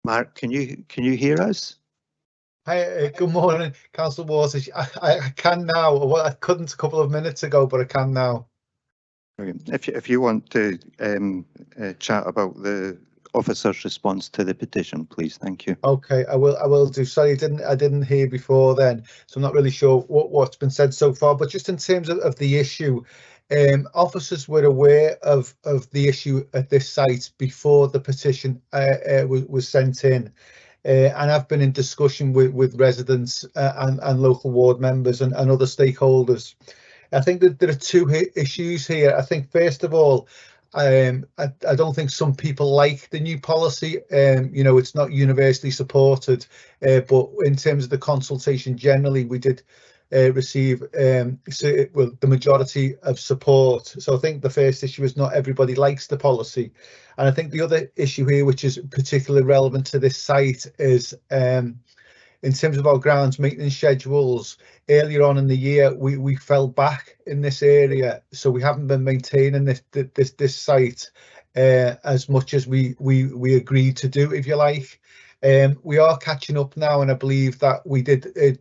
Mark, can you hear us? Hi, good morning, Councillor Waters. I can now. Well, I couldn't a couple of minutes ago, but I can now. If you want to chat about the officer's response to the petition, please. Thank you. Okay, I will do. Sorry, I didn't hear before then, so I'm not really sure what's been said so far. But just in terms of the issue, officers were aware of the issue at this site before the petition was sent in. And I've been in discussion with residents and local ward members and other stakeholders. I think that there are two issues here. I think, first of all, I don't think some people like the new policy. It's not universally supported, but in terms of the consultation generally, we did receive the majority of support. So I think the first issue is not everybody likes the policy. And I think the other issue here, which is particularly relevant to this site, is in terms of our grounds maintenance schedules. Earlier on in the year, we fell back in this area, so we haven't been maintaining this site as much as we agreed to do, if you like. We are catching up now, and I believe that we did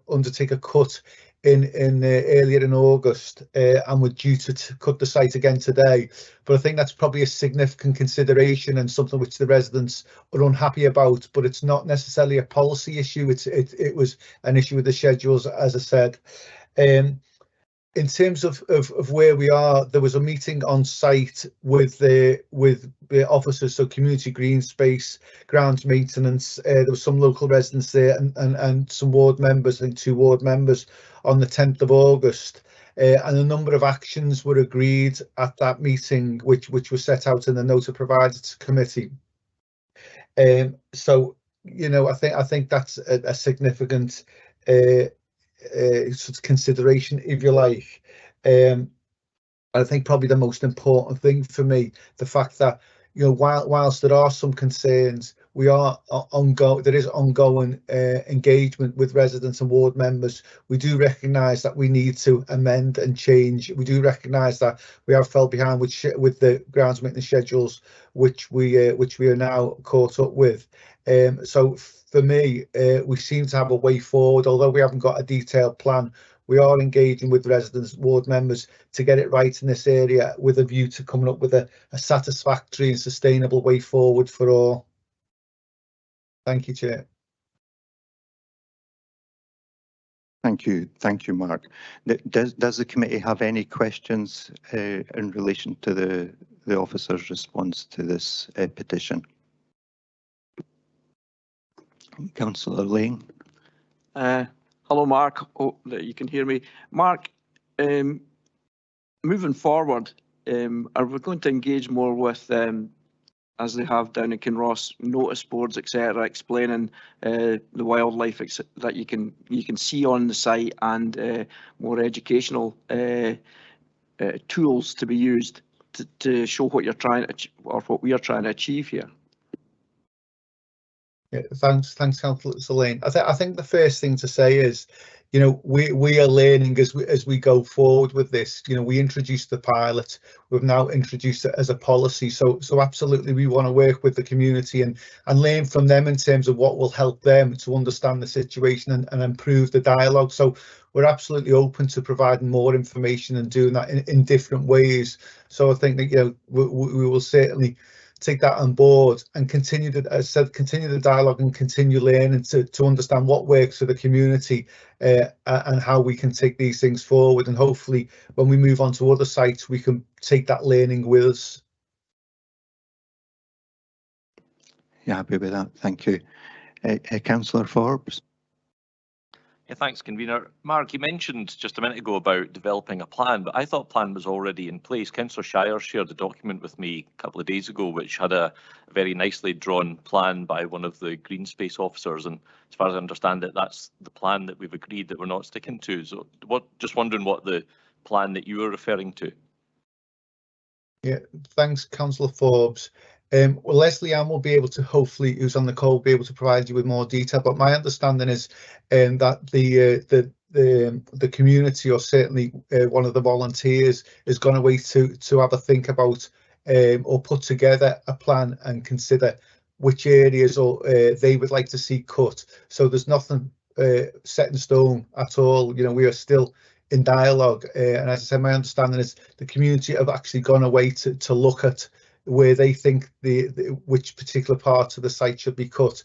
undertake a cut in earlier in August, and we're due to cut the site again today. But I think that's probably a significant consideration and something which the residents are unhappy about. But it's not necessarily a policy issue. It was an issue with the schedules, as I said. In terms of where we are, there was a meeting on site with the officers, so community green space, grounds maintenance. There was some local residents there and some ward members, I think 2 ward members, on the 10th of August. And a number of actions were agreed at that meeting, which was set out in the note provided to committee. So, I think that's a significant sort of consideration, if you like. I think probably the most important thing for me, the fact that whilst there are some concerns, there is ongoing engagement with residents and ward members. We do recognise that we need to amend and change. We do recognise that we have fell behind with the grounds maintenance schedules, which we are now caught up with. So for me, we seem to have a way forward. Although we haven't got a detailed plan, we are engaging with residents, ward members, to get it right in this area, with a view to coming up with a satisfactory and sustainable way forward for all. Thank you, Chair. Thank you, Mark. Does the committee have any questions in relation to the officer's response to this petition? Councillor Lane. Hello, Mark. Oh, you can hear me. Mark, moving forward, are we going to engage more with, as they have down in Kinross, notice boards, etc., explaining the wildlife that you can see on the site, and more educational tools to be used to show what you're trying to, or what we are trying to achieve here? Yeah, thanks, Councillor Lane. I think the first thing to say is, we are learning as we go forward with this. We introduced the pilot. We've now introduced it as a policy. So absolutely, we want to work with the community and learn from them in terms of what will help them to understand the situation and improve the dialogue. So we're absolutely open to providing more information and doing that in different ways. So I think that we will certainly take that on board and continue the dialogue and continue learning to understand what works for the community, and how we can take these things forward. And hopefully, when we move on to other sites, we can take that learning with us. Yeah, happy with that. Thank you. Councillor Forbes. Yeah, thanks, convener. Mark, you mentioned just a minute ago about developing a plan, but I thought plan was already in place. Councillor Shire shared a document with me a couple of days ago, which had a very nicely drawn plan by one of the green space officers, and as far as I understand it, that's the plan that we've agreed that we're not sticking to. So just wondering what the plan that you were referring to. Yeah, thanks, Councillor Forbes. Well, Leslie Ann will be able to, hopefully, who's on the call, be able to provide you with more detail. But my understanding is that the community, or certainly one of the volunteers, is going to wait to have a think about or put together a plan and consider which areas or they would like to see cut. So there's nothing set in stone at all. You know, we are still in dialogue, and as I said, my understanding is the community have actually gone away to look at where they think which particular parts of the site should be cut.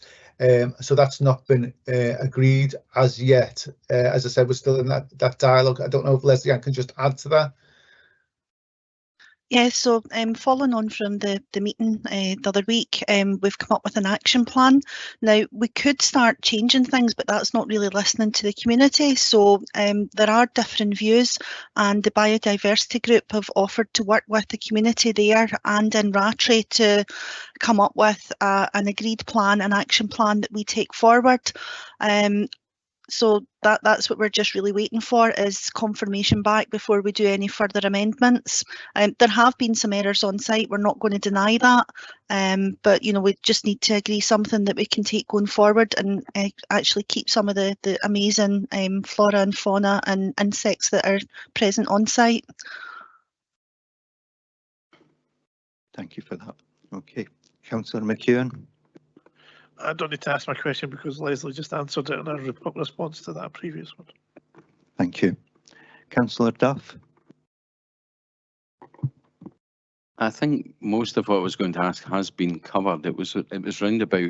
So that's not been agreed as yet. As I said, we're still in that dialogue. I don't know if Leslie can just add to that. Yeah, so following on from the meeting the other week, we've come up with an action plan. Now, we could start changing things, but that's not really listening to the community. So there are different views, and the biodiversity group have offered to work with the community there and in Rattray to come up with an agreed plan, an action plan that we take forward. So that's what we're just really waiting for, is confirmation back before we do any further amendments. There have been some errors on site, we're not going to deny that, but you know, we just need to agree something that we can take going forward and actually keep some of the amazing flora and fauna and insects that are present on site. Thank you for that. Okay, Councillor McEwen. I don't need to ask my question because Leslie just answered it in a response to that previous one. Thank you. Councillor Duff. I think most of what I was going to ask has been covered. It was round about,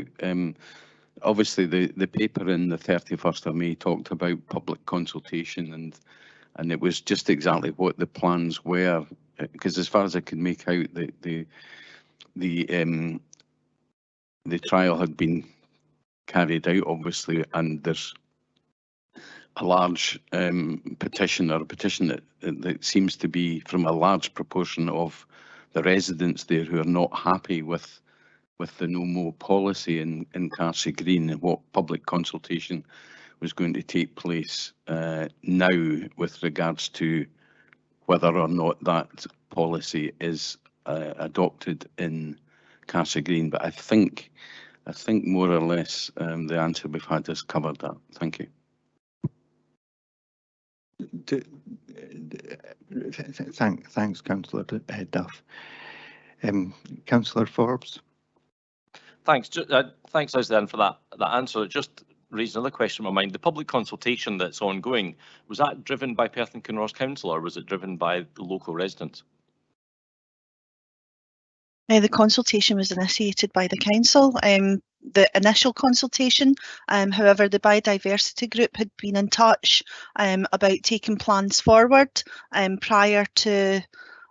obviously the paper in the 31st of May talked about public consultation, and it was just exactly what the plans were, because as far as I could make out, the trial had been carried out, obviously, and there's a large petition that seems to be from a large proportion of the residents there who are not happy with the no mow policy in Carse Green, and what public consultation was going to take place now with regards to whether or not that policy is adopted in Carse Green. But I think more or less the answer we've had has covered that. Thank you. Thanks, Councillor Duff. Councillor Forbes. Thanks, Leslie, for that answer. It just raised another question in my mind. The public consultation that's ongoing, was that driven by Perth and Kinross Council, or was it driven by the local residents? The consultation was initiated by the council, the initial consultation. However, the biodiversity group had been in touch about taking plans forward prior to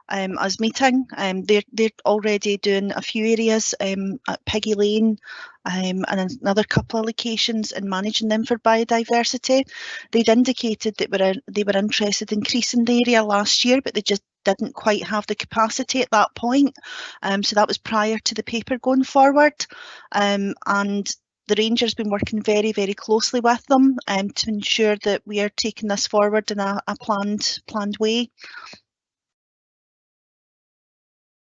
us meeting. They're already doing a few areas at Piggy Lane and another couple of locations and managing them for biodiversity. They'd indicated that they were interested in increasing the area last year, but they just didn't quite have the capacity at that point. So that was prior to the paper going forward. And the Ranger's been working very, very closely with them to ensure that we are taking this forward in a planned way.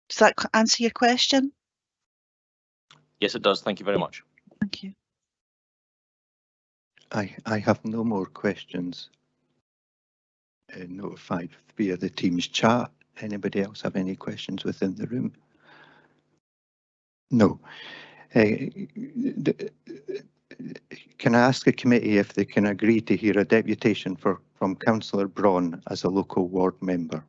Does that answer your question? Yes, it does. Thank you very much. Thank you. I have no more questions notified via the Teams chat. Anybody else have any questions within the room? No. Can I ask the committee if they can agree to hear a deputation from Councillor Braun as a local ward member?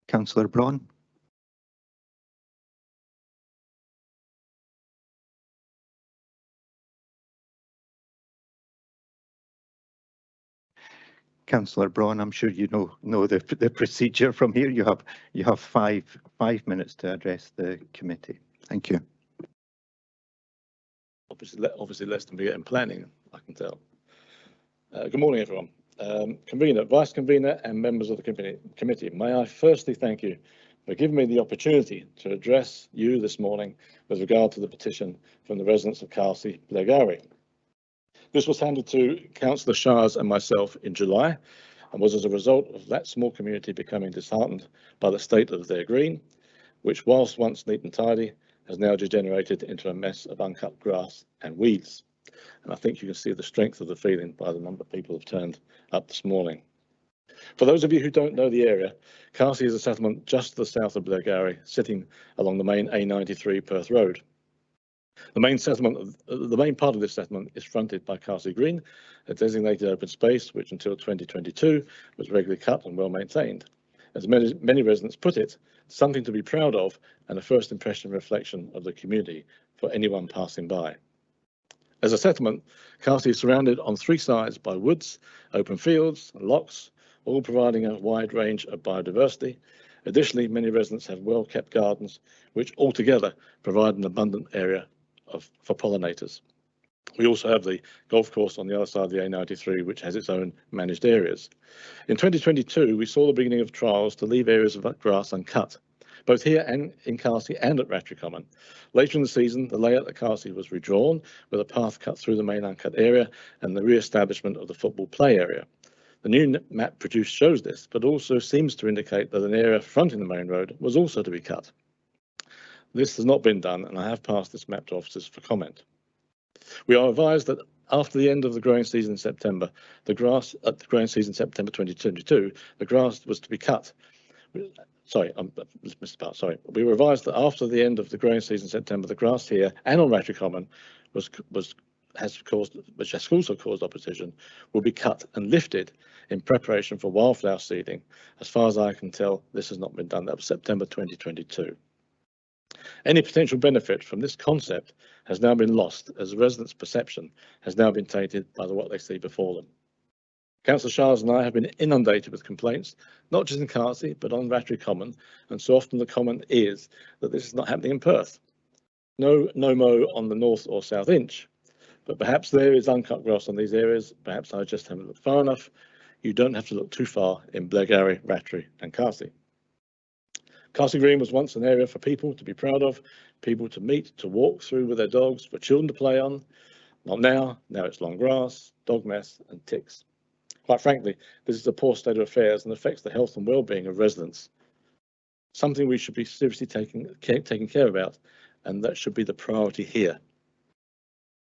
Councillor Braun. Councillor Braun, I'm sure you know the procedure from here. You have five minutes to address the committee. Thank you. Obviously less than we get in planning, I can tell. Good morning, everyone. Convener, Vice Convener and members of the committee, may I firstly thank you for giving me the opportunity to address you this morning with regard to the petition from the residents of Carse Blairgowrie. This was handed to Councillor Shires and myself in July, and was as a result of that small community becoming disheartened by the state of their green, which, whilst once neat and tidy, has now degenerated into a mess of uncut grass and weeds. And I think you can see the strength of the feeling by the number of people who have turned up this morning. For those of you who don't know the area, Carsey is a settlement just to the south of Blairgowrie, sitting along the main A93 Perth Road. The main part of this settlement is fronted by Carsey Green, a designated open space which until 2022 was regularly cut and well maintained. As many residents put it, something to be proud of and a first impression reflection of the community for anyone passing by. As a settlement, Carsey is surrounded on three sides by woods, open fields and lochs, all providing a wide range of biodiversity. Additionally, many residents have well-kept gardens, which altogether provide an abundant area for pollinators. We also have the golf course on the other side of the A93, which has its own managed areas. In 2022, we saw the beginning of trials to leave areas of grass uncut, both here and in Carsey and at Rattray Common. Later in the season, the layout at Carsey was redrawn with a path cut through the main uncut area and the re-establishment of the football play area. The new map produced shows this, but also seems to indicate that an area fronting the main road was also to be cut. This has not been done, and I have passed this map to officers for comment. We are advised that after the end of the growing season in September, the grass at the growing season September 2022, the grass was to be cut. Sorry, Mr. Part, sorry. We were advised that after the end of the growing season in September, the grass here and on Rattray Common which has also caused opposition, will be cut and lifted in preparation for wildflower seeding. As far as I can tell, this has not been done. That was September 2022. Any potential benefit from this concept has now been lost as the residents' perception has now been tainted by what they see before them. Councillor Shires and I have been inundated with complaints, not just in Carsey, but on Rattray Common, and so often the comment is that this is not happening in Perth. No mow on the north or south inch, but perhaps there is uncut grass on these areas. Perhaps I just haven't looked far enough. You don't have to look too far in Blairgowrie, Rattray and Carsey. Carsey Green was once an area for people to be proud of, people to meet, to walk through with their dogs, for children to play on. Not now. Now it's long grass, dog mess and ticks. Quite frankly, this is a poor state of affairs and affects the health and well-being of residents. Something we should be seriously taking care about, and that should be the priority here.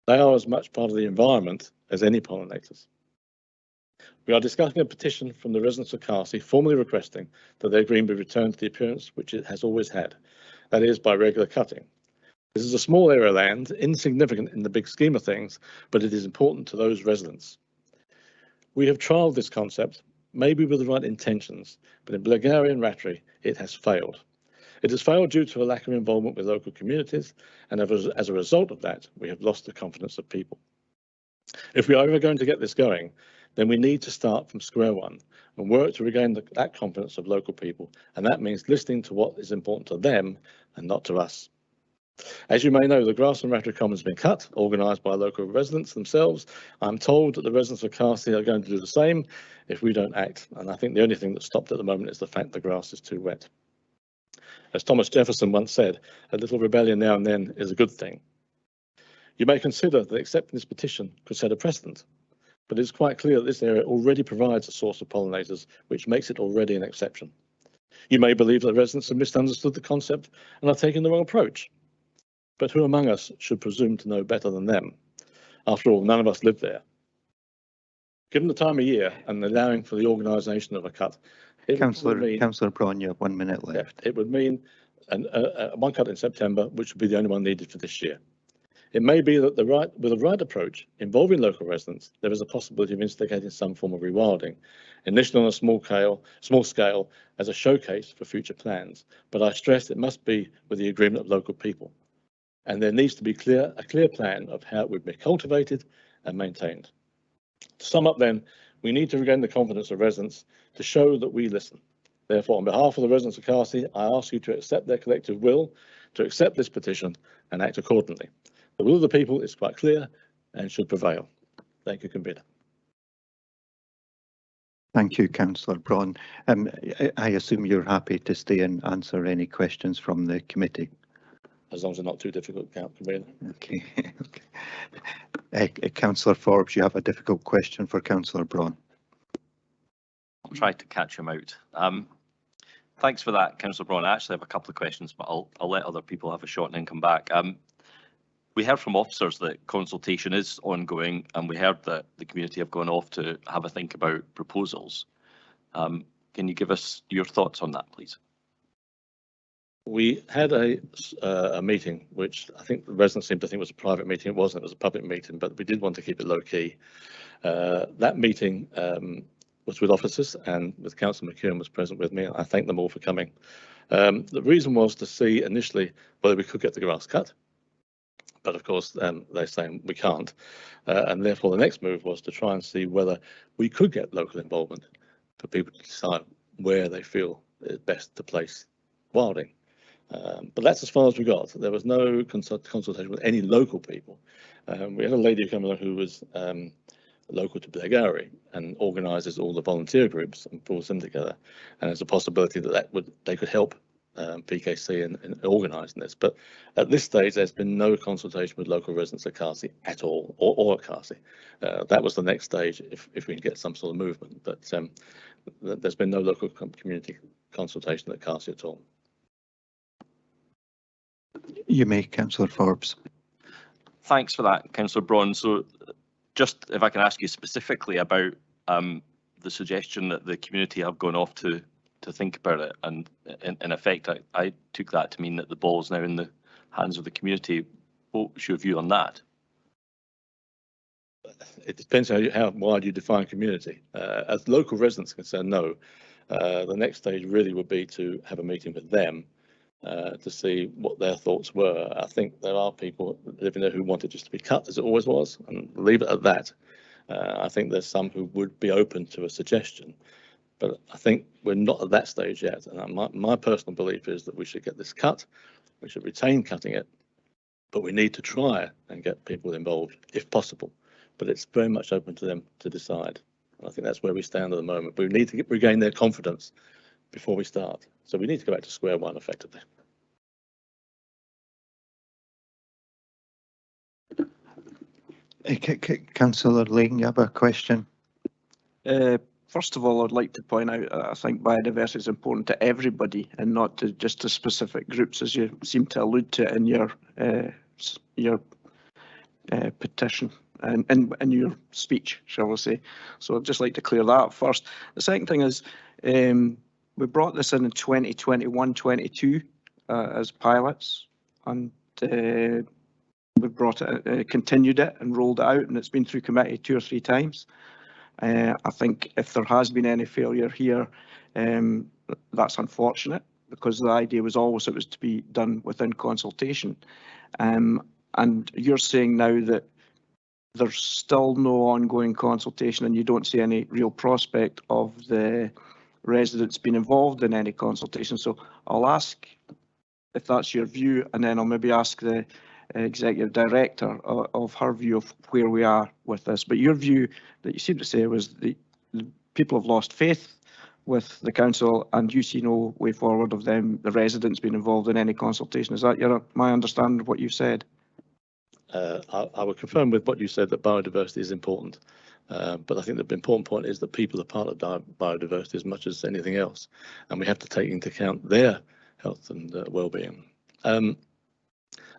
They are as much part of the environment as any pollinators. We are discussing a petition from the residents of Carsey formally requesting that their green be returned to the appearance which it has always had, that is, by regular cutting. This is a small area of land, insignificant in the big scheme of things, but it is important to those residents. We have trialled this concept, maybe with the right intentions, but in Blairgowrie and Rattray, it has failed. It has failed due to a lack of involvement with local communities, and as a result of that, we have lost the confidence of people. If we are ever going to get this going, then we need to start from square one and work to regain that confidence of local people, and that means listening to what is important to them and not to us. As you may know, the grass on Rattray Common has been cut, organised by local residents themselves. I'm told that the residents of Carsey are going to do the same if we don't act, and I think the only thing that's stopped at the moment is the fact the grass is too wet. As Thomas Jefferson once said, a little rebellion now and then is a good thing. You may consider that accepting this petition could set a precedent, but it is quite clear that this area already provides a source of pollinators, which makes it already an exception. You may believe that residents have misunderstood the concept and are taking the wrong approach. But who among us should presume to know better than them? After all, none of us live there. Given the time of year and allowing for the organisation of a cut, Councillor Braun, you have 1 minute left. It would mean one cut in September, which would be the only one needed for this year. It may be that with the right approach involving local residents, there is a possibility of instigating some form of rewilding, initially on a small scale as a showcase for future plans. But I stress it must be with the agreement of local people. And there needs to be a clear plan of how it would be cultivated and maintained. To sum up then, we need to regain the confidence of residents to show that we listen. Therefore, on behalf of the residents of Carsey, I ask you to accept their collective will, to accept this petition and act accordingly. The will of the people is quite clear and should prevail. Thank you, Convener. Thank you, Councillor Braun. I assume you're happy to stay and answer any questions from the committee. As long as they're not too difficult, Convener. Okay. Councillor Forbes, you have a difficult question for Councillor Braun. I'll try to catch him out. Thanks for that, Councillor Braun. I actually have a couple of questions, but I'll let other people have a shot and then come back. We heard from officers that consultation is ongoing, and we heard that the community have gone off to have a think about proposals. Can you give us your thoughts on that, please? We had a meeting, which I think the residents seemed to think was a private meeting. It wasn't, it was a public meeting, but we did want to keep it low key. That meeting was with officers, and with Councillor McKeown was present with me. I thank them all for coming. The reason was to see initially whether we could get the grass cut, but of course they're saying we can't, and therefore the next move was to try and see whether we could get local involvement for people to decide where they feel it's best to place wilding. But that's as far as we got. There was no consultation with any local people. We had a lady who came along who was local to Blairgowrie and organises all the volunteer groups and pulls them together. And there's a possibility that they could help PKC in organising this. But at this stage, there's been no consultation with local residents at Carsey at all, or at Carsey. That was the next stage if we can get some sort of movement. But there's been no local community consultation at Carsey at all. You may, Councillor Forbes. Thanks for that, Councillor Braun. So just if I can ask you specifically about the suggestion that the community have gone off to think about it, and in effect, I took that to mean that the ball is now in the hands of the community. What's your view on that? It depends how wide you define community. As local residents are concerned, no. The next stage really would be to have a meeting with them to see what their thoughts were. I think there are people living there who want it just to be cut as it always was and leave it at that. I think there's some who would be open to a suggestion, but I think we're not at that stage yet. And my personal belief is that we should get this cut, we should retain cutting it, but we need to try and get people involved if possible. But it's very much open to them to decide. And I think that's where we stand at the moment. We need to regain their confidence before we start. So we need to go back to square one effectively. Councillor Lane, you have a question? First of all, I'd like to point out I think biodiversity is important to everybody and not to just to specific groups, as you seem to allude to in your petition and your speech, shall we say. So I'd just like to clear that up first. The second thing is we brought this in 2021-22 as pilots, and we brought it, continued it and rolled it out, and it's been through committee 2 or 3 times. I think if there has been any failure here, that's unfortunate, because the idea was always it was to be done within consultation. And you're saying now that there's still no ongoing consultation and you don't see any real prospect of the residents being involved in any consultation. So I'll ask if that's your view, and then I'll maybe ask the executive director of her view of where we are with this. But your view that you seem to say was the people have lost faith with the council, and you see no way forward of them, the residents, being involved in any consultation. Is that my understanding of what you said? I would confirm with what you said that biodiversity is important, but I think the important point is that people are part of biodiversity as much as anything else, and we have to take into account their health and well-being.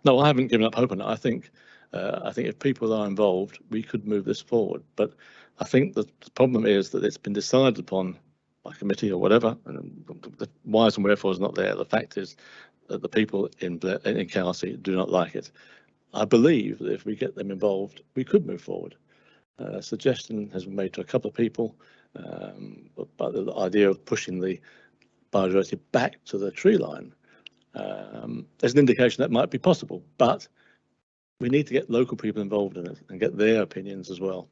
No, I haven't given up hope on it. I think if people are involved, we could move this forward. But I think the problem is that it's been decided upon by committee or whatever, and the whys and wherefores not there. The fact is that the people in Carsey do not like it. I believe that if we get them involved, we could move forward. A suggestion has been made to a couple of people, but the idea of pushing the biodiversity back to the tree line, there's an indication that might be possible, but we need to get local people involved in it and get their opinions as well.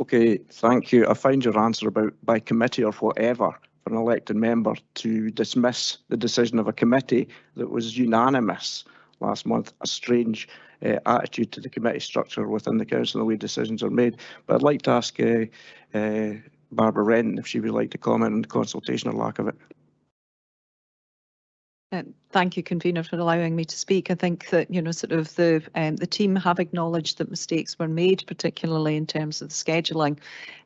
Okay, thank you. I find your answer about by committee or whatever for an elected member to dismiss the decision of a committee that was unanimous last month a strange attitude to the committee structure within the council and the way decisions are made. But I'd like to ask Barbara Renton if she would like to comment on the consultation or lack of it. Thank you, convener, for allowing me to speak. I think that sort of the team have acknowledged that mistakes were made, particularly in terms of the scheduling.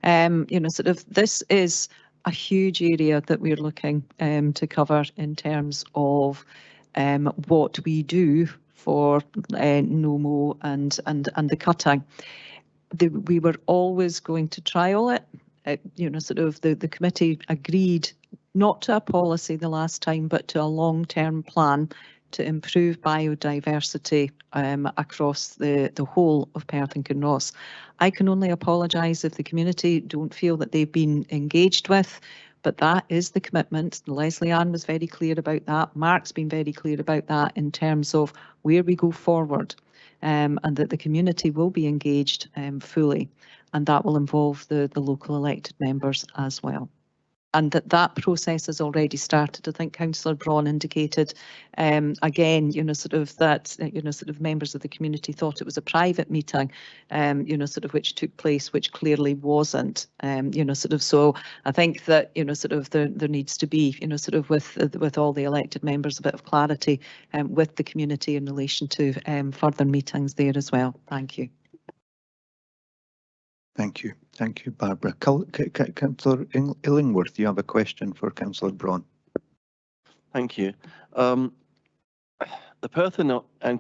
Sort of this is a huge area that we're looking to cover in terms of what we do for no-mow and the cutting. We were always going to trial it sort of the committee agreed not to a policy the last time, but to a long-term plan to improve biodiversity across the whole of Perth and Kinross. I can only apologise if the community don't feel that they've been engaged with, but that is the commitment. Leslie-Ann was very clear about that. Mark's been very clear about that in terms of where we go forward, and that the community will be engaged fully, and that will involve the local elected members as well. And that process has already started. I think Councillor Braun indicated, again, sort of that, sort of members of the community thought it was a private meeting, sort of which took place, which clearly wasn't, sort of. So I think that, sort of there needs to be, sort of with all the elected members, a bit of clarity with the community in relation to further meetings there as well. Thank you. Thank you. Thank you, Barbara. Councillor Illingworth, you have a question for Councillor Braun. Thank you. The Perth and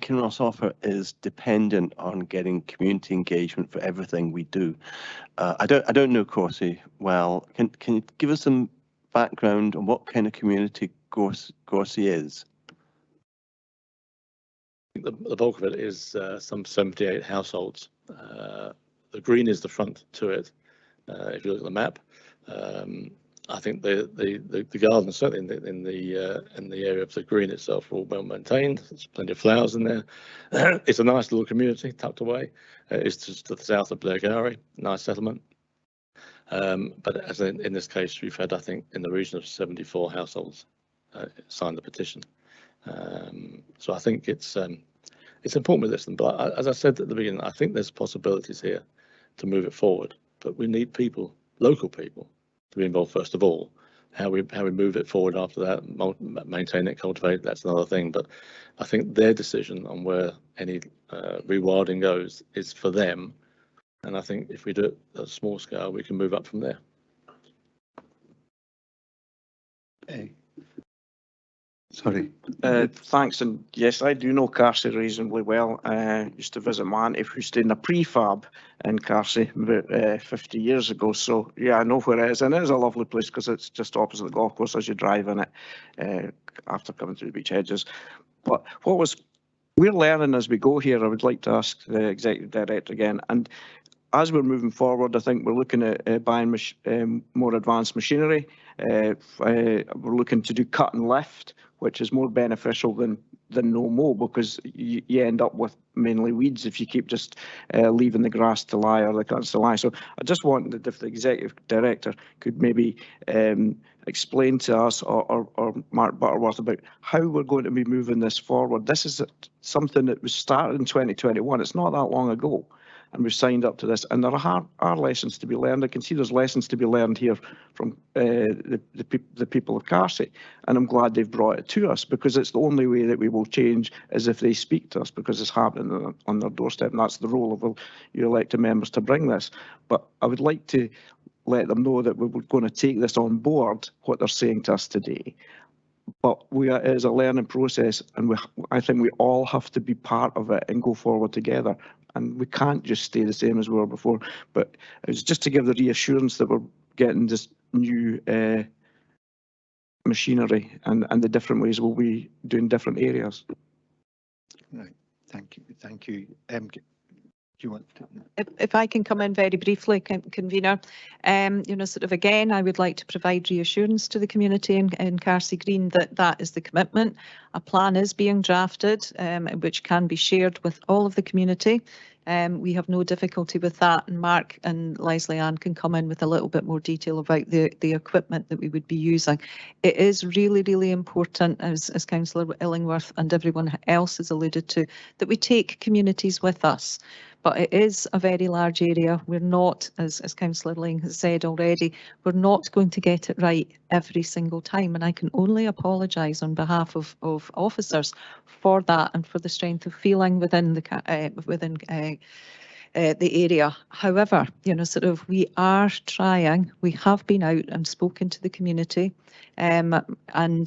Kinross offer is dependent on getting community engagement for everything we do. I don't know Corsie well. Can you give us some background on what kind of community Corsie is? The bulk of it is some 78 households. The green is the front to it. If you look at the map, I think the gardens, certainly in the area of the green itself, are all well maintained. There's plenty of flowers in there. It's a nice little community tucked away. It's just to the south of Blairgowrie, nice settlement. But as in this case, we've had, I think, in the region of 74 households sign the petition. So I think it's important with this. But as I said at the beginning, I think there's possibilities here to move it forward. But we need people, local people, to be involved first of all. How we move it forward after that, maintain it, cultivate, that's another thing. But I think their decision on where any rewilding goes is for them. And I think if we do it at a small scale, we can move up from there. Sorry. Thanks, and yes, I do know Carsie reasonably well. Used to visit my auntie who stayed in a prefab in Carsie about 50 years ago. So yeah, I know where it is, and it is a lovely place because it's just opposite the golf course as you drive in it after coming through the beach hedges. But we're learning as we go here. I would like to ask the executive director again, and as we're moving forward, I think we're looking at buying more advanced machinery. We're looking to do cut and lift, which is more beneficial than no mow, because you end up with mainly weeds if you keep just leaving the grass to lie or the cuts to lie. So I just wanted if the executive director could maybe explain to us or Mark Butterworth about how we're going to be moving this forward. This is something that was started in 2021. It's not that long ago. And we've signed up to this, and there are lessons to be learned. I can see there's lessons to be learned here from the people of Carsie, and I'm glad they've brought it to us, because it's the only way that we will change is if they speak to us, because it's happening on their doorstep, and that's the role of your elected members to bring this. But I would like to let them know that we're going to take this on board, what they're saying to us today. But it is a learning process, and I think we all have to be part of it and go forward together. And we can't just stay the same as we were before. But it was just to give the reassurance that we're getting this new machinery and the different ways we'll be doing different areas. Right. Thank you. Thank you. Do you want to? If I can come in very briefly, convener, sort of again, I would like to provide reassurance to the community in Carsie Green that is the commitment. A plan is being drafted, which can be shared with all of the community. We have no difficulty with that, and Mark and Leslie-Ann can come in with a little bit more detail about the equipment that we would be using. It is really, really important, as Councillor Illingworth and everyone else has alluded to, that we take communities with us. But it is a very large area. We're not, as Councillor Ling has said already, we're not going to get it right every single time. And I can only apologise on behalf of officers for that and for the strength of feeling within the area. However, sort of we are trying. We have been out and spoken to the community, and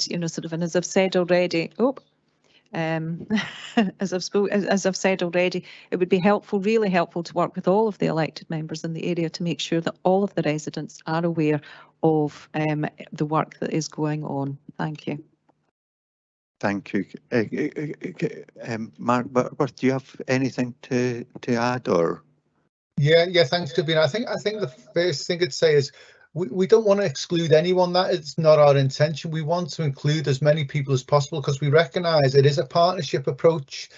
sort of, and as I've said already, as I've said already, it would be helpful, really helpful, to work with all of the elected members in the area to make sure that all of the residents are aware of the work that is going on. Thank you. Thank you. Mark Butterworth, do you have anything to add, or? Yeah, thanks, Convener. I think the first thing I'd say is we don't want to exclude anyone. That is not our intention. We want to include as many people as possible because we recognise it is a partnership approach.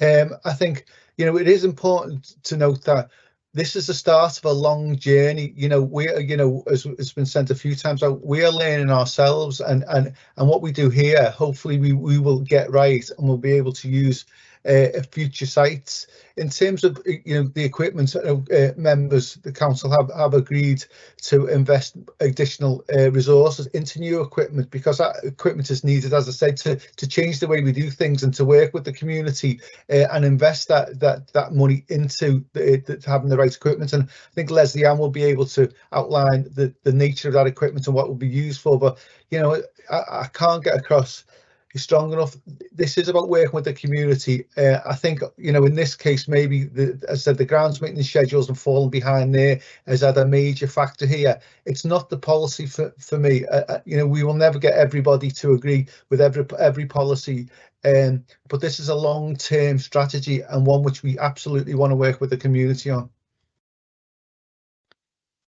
I think, you know, it is important to note that this is the start of a long journey. You know, we're, you know, as it's been said a few times, we are learning ourselves, and what we do here, hopefully we will get right and we'll be able to use future sites. In terms of, you know, the equipment, members, the council have agreed to invest additional resources into new equipment, because that equipment is needed, as I said, to change the way we do things and to work with the community and invest that money into having the right equipment. And I think Leslie Ann will be able to outline the nature of that equipment and what will be used for. But, you know, I can't get across strong enough. This is about working with the community. I think, you know, in this case, maybe as I said, the grounds maintenance schedules and falling behind there has had a major factor here. It's not the policy for me. You know, we will never get everybody to agree with every policy, but this is a long-term strategy and one which we absolutely want to work with the community on.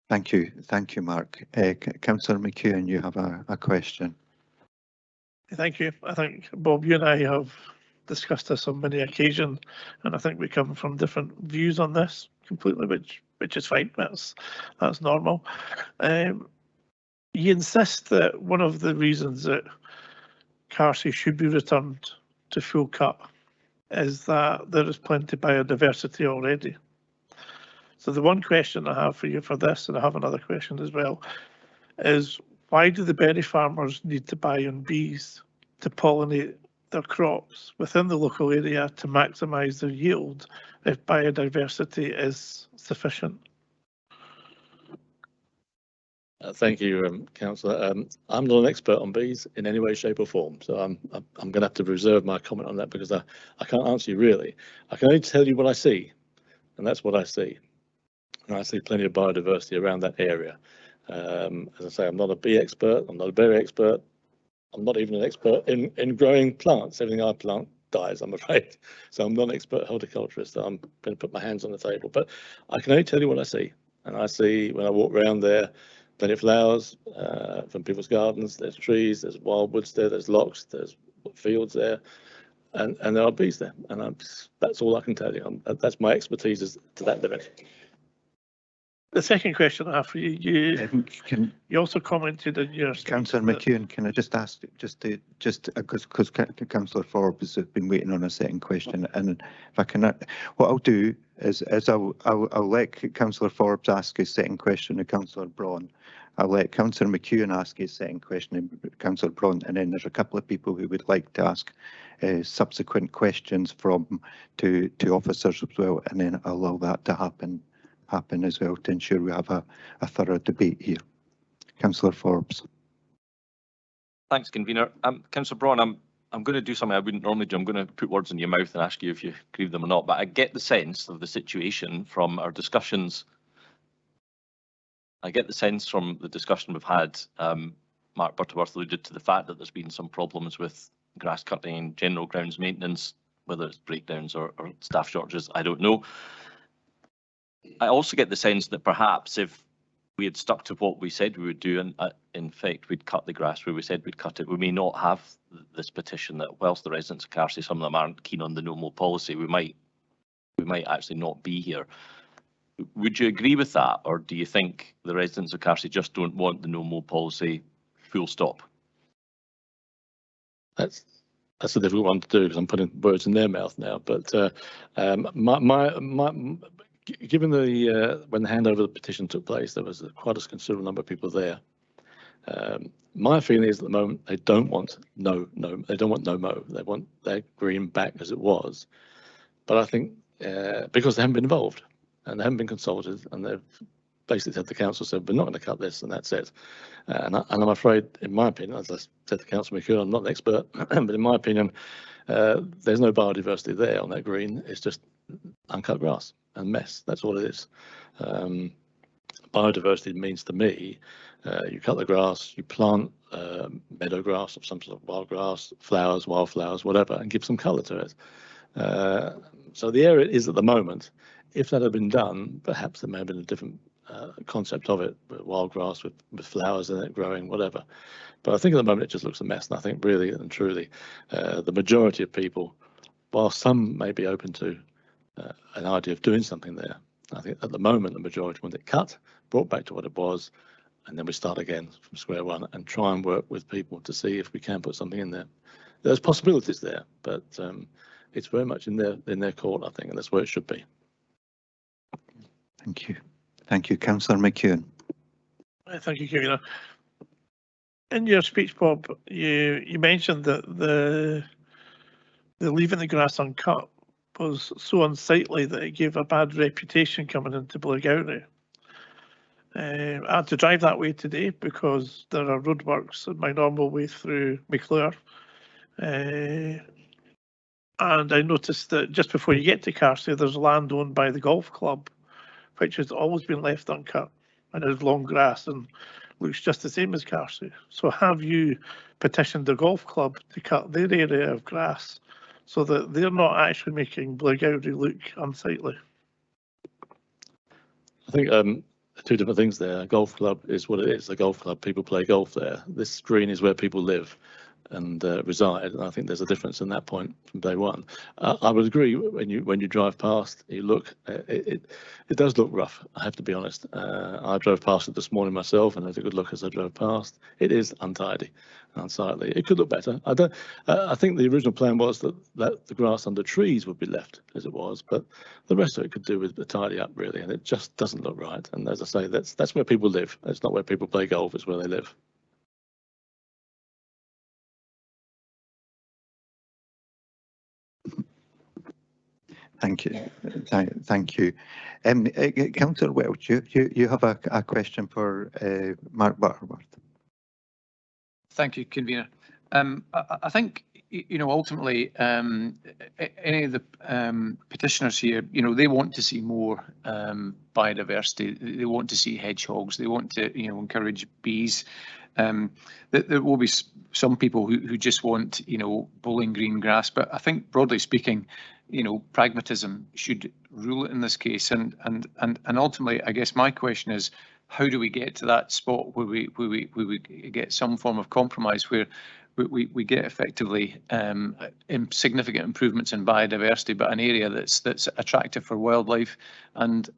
Thank you, Mark. Councillor McEwen, you have a question. Thank you. I think, Bob, you and I have discussed this on many occasions, and I think we come from different views on this completely, which is fine. That's normal. You insist that one of the reasons that Carsey should be returned to full cut is that there is plenty of biodiversity already. So the one question I have for you for this, and I have another question as well, is why do the berry farmers need to buy on bees to pollinate their crops within the local area to maximise their yield if biodiversity is sufficient? Thank you, Councillor. I'm not an expert on bees in any way, shape or form, so I'm going to have to reserve my comment on that because I can't answer you really. I can only tell you what I see, and that's what I see. And I see plenty of biodiversity around that area. As I say, I'm not a bee expert, I'm not a berry expert, I'm not even an expert in growing plants. Everything I plant dies, I'm afraid. So I'm not an expert horticulturist, so I'm going to put my hands on the table. But I can only tell you what I see. And I see, when I walk around there, plenty of flowers from people's gardens, there's trees, there's wildwoods there, there's lochs, there's fields there, and there are bees there. And that's all I can tell you. That's my expertise is to that limit. The second question I have for you, you also commented on your... Councillor McEwen, can I just ask, just because Councillor Forbes has been waiting on a second question, and if I can, what I'll do is I'll let Councillor Forbes ask his second question to Councillor Braun. I'll let Councillor McEwen ask his second question to Councillor Braun, and then there's a couple of people who would like to ask subsequent questions to officers as well, and then I'll allow that to happen as well to ensure we have a thorough debate here. Councillor Forbes. Thanks, Convener. Councillor Braun, I'm going to do something I wouldn't normally do. I'm going to put words in your mouth and ask you if you agree with them or not, but I get the sense of the situation from our discussions. I get the sense from the discussion we've had, Mark Butterworth alluded to the fact that there's been some problems with grass cutting and general grounds maintenance, whether it's breakdowns or staff shortages, I don't know. I also get the sense that perhaps if we had stuck to what we said we would do, and in fact we'd cut the grass where we said we'd cut it, we may not have this petition that whilst the residents of Carsey, some of them aren't keen on the no mow policy, we might actually not be here. Would you agree with that, or do you think the residents of Carsey just don't want the no mow policy, full stop? That's a difficult one to do because I'm putting words in their mouth now, but given when the handover of the petition took place, there was quite a considerable number of people there. My feeling is at the moment they don't want no mow. They want their green back as it was. But I think because they haven't been involved and they haven't been consulted and they've basically said the council said, we're not going to cut this and that's it. And I'm afraid, in my opinion, as I said to Councillor McKeown, I'm not an expert, but in my opinion, there's no biodiversity there on that green. It's just uncut grass and mess. That's all it is. Biodiversity means to me, you cut the grass, you plant meadow grass or some sort of wild grass, flowers, wildflowers, whatever, and give some colour to it. So the area it is at the moment, if that had been done, perhaps there may have been a different concept of it, wild grass with flowers in it growing, whatever. But I think at the moment it just looks a mess. And I think really and truly, the majority of people, while some may be open to an idea of doing something there, I think at the moment the majority want it cut, brought back to what it was, and then we start again from square one and try and work with people to see if we can put something in there. There's possibilities there, but it's very much in their court, I think, and that's where it should be. Thank you. Thank you, Councillor McKeown. Thank you, Convener. In your speech, Bob, you mentioned that the leaving the grass uncut was so unsightly that it gave a bad reputation coming into Blairgowrie. I had to drive that way today because there are roadworks on my normal way through McClure. And I noticed that just before you get to Carsey, there's land owned by the golf club, which has always been left uncut and has long grass and looks just the same as Carsey. So have you petitioned the golf club to cut their area of grass so that they're not actually making Blairgowrie look unsightly? I think two different things there. A golf club is what it is. A golf club, people play golf there. This green is where people live and reside, and I think there's a difference in that point from day one. I would agree, when you drive past, you look, it does look rough, I have to be honest. I drove past it this morning myself and had a good look as I drove past. It is untidy, unsightly. It could look better. I think the original plan was that the grass under trees would be left as it was, but the rest of it could do with a tidy up really, and it just doesn't look right. And as I say, that's where people live. It's not where people play golf, it's where they live. Thank you. Thank you. Councillor Welch, you have a question for Mark Butterworth. Thank you, Convener. I think, ultimately, any of the petitioners here, they want to see more biodiversity. They want to see hedgehogs. They want to, encourage bees. There will be some people who just want, bowling green grass. But I think, broadly speaking, pragmatism should rule it in this case. And ultimately, I guess my question is, how do we get to that spot where we get some form of compromise where we get effectively significant improvements in biodiversity, but an area that's attractive for wildlife and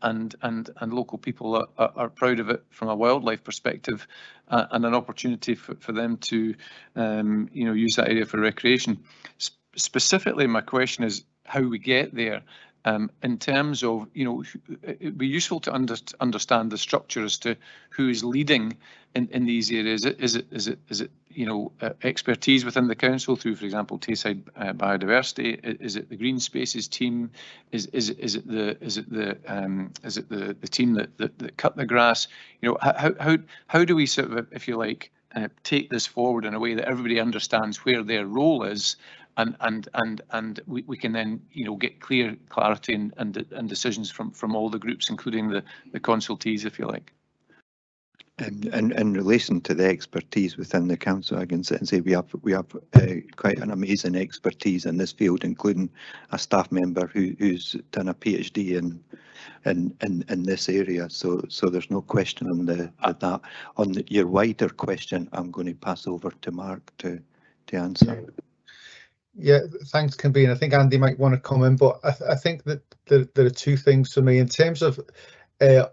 local people are proud of it from a wildlife perspective, and an opportunity for them to use that area for recreation. Specifically, my question is how we get there. In terms of, it'd be useful to understand the structure as to who is leading in these areas. Is it expertise within the council through, for example, Tayside Biodiversity? Is it the Green Spaces team? Is it the team that cut the grass? How do we sort of, if you like, take this forward in a way that everybody understands where their role is? And we can then get clarity and decisions from all the groups, including the consultees, if you like. And in relation to the expertise within the council, I can sit and say we have quite an amazing expertise in this field, including a staff member who's done a PhD in this area. So there's no question on that. On your wider question, I'm going to pass over to Mark to answer. Yeah, thanks, Convener. I think Andy might want to come in, but I think that there are two things for me in terms of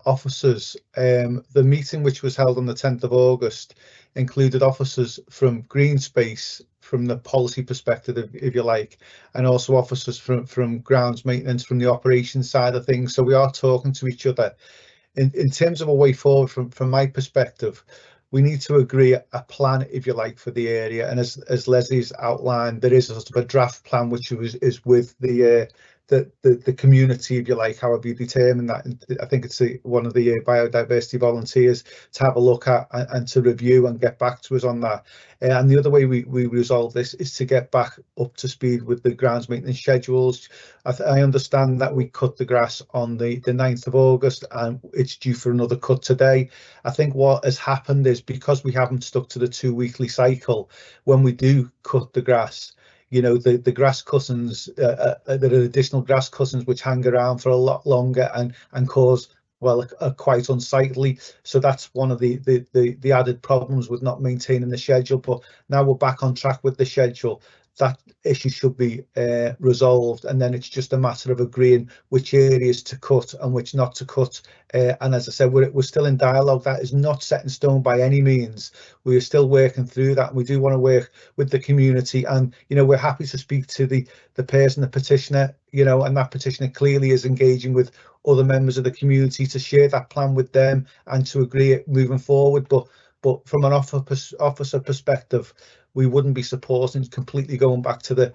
officers. The meeting which was held on the 10th of August included officers from Green Space, from the policy perspective, if you like, and also officers from grounds maintenance, from the operations side of things. So we are talking to each other. In terms of a way forward, from my perspective, we need to agree a plan, if you like, for the area. And as Leslie's outlined, there is a sort of a draft plan which is with the the community, if you like, however you determine that. And I think it's one of the biodiversity volunteers to have a look at and to review and get back to us on that. And the other way we resolve this is to get back up to speed with the grounds maintenance schedules. I understand that we cut the grass on the 9th of August and it's due for another cut today. I think what has happened is because we haven't stuck to the 2-weekly cycle, when we do cut the grass, you know, the grass cuttings, there are additional grass cuttings which hang around for a lot longer and cause, well, quite unsightly. So that's one of the added problems with not maintaining the schedule. But now we're back on track with the schedule. That issue should be resolved, and then it's just a matter of agreeing which areas to cut and which not to cut. And as I said, we're still in dialogue. That is not set in stone by any means. We are still working through that. We do want to work with the community, and you know, we're happy to speak to the person, the petitioner, you know, and that petitioner clearly is engaging with other members of the community to share that plan with them and to agree it moving forward. But from an officer perspective, we wouldn't be supporting completely going back to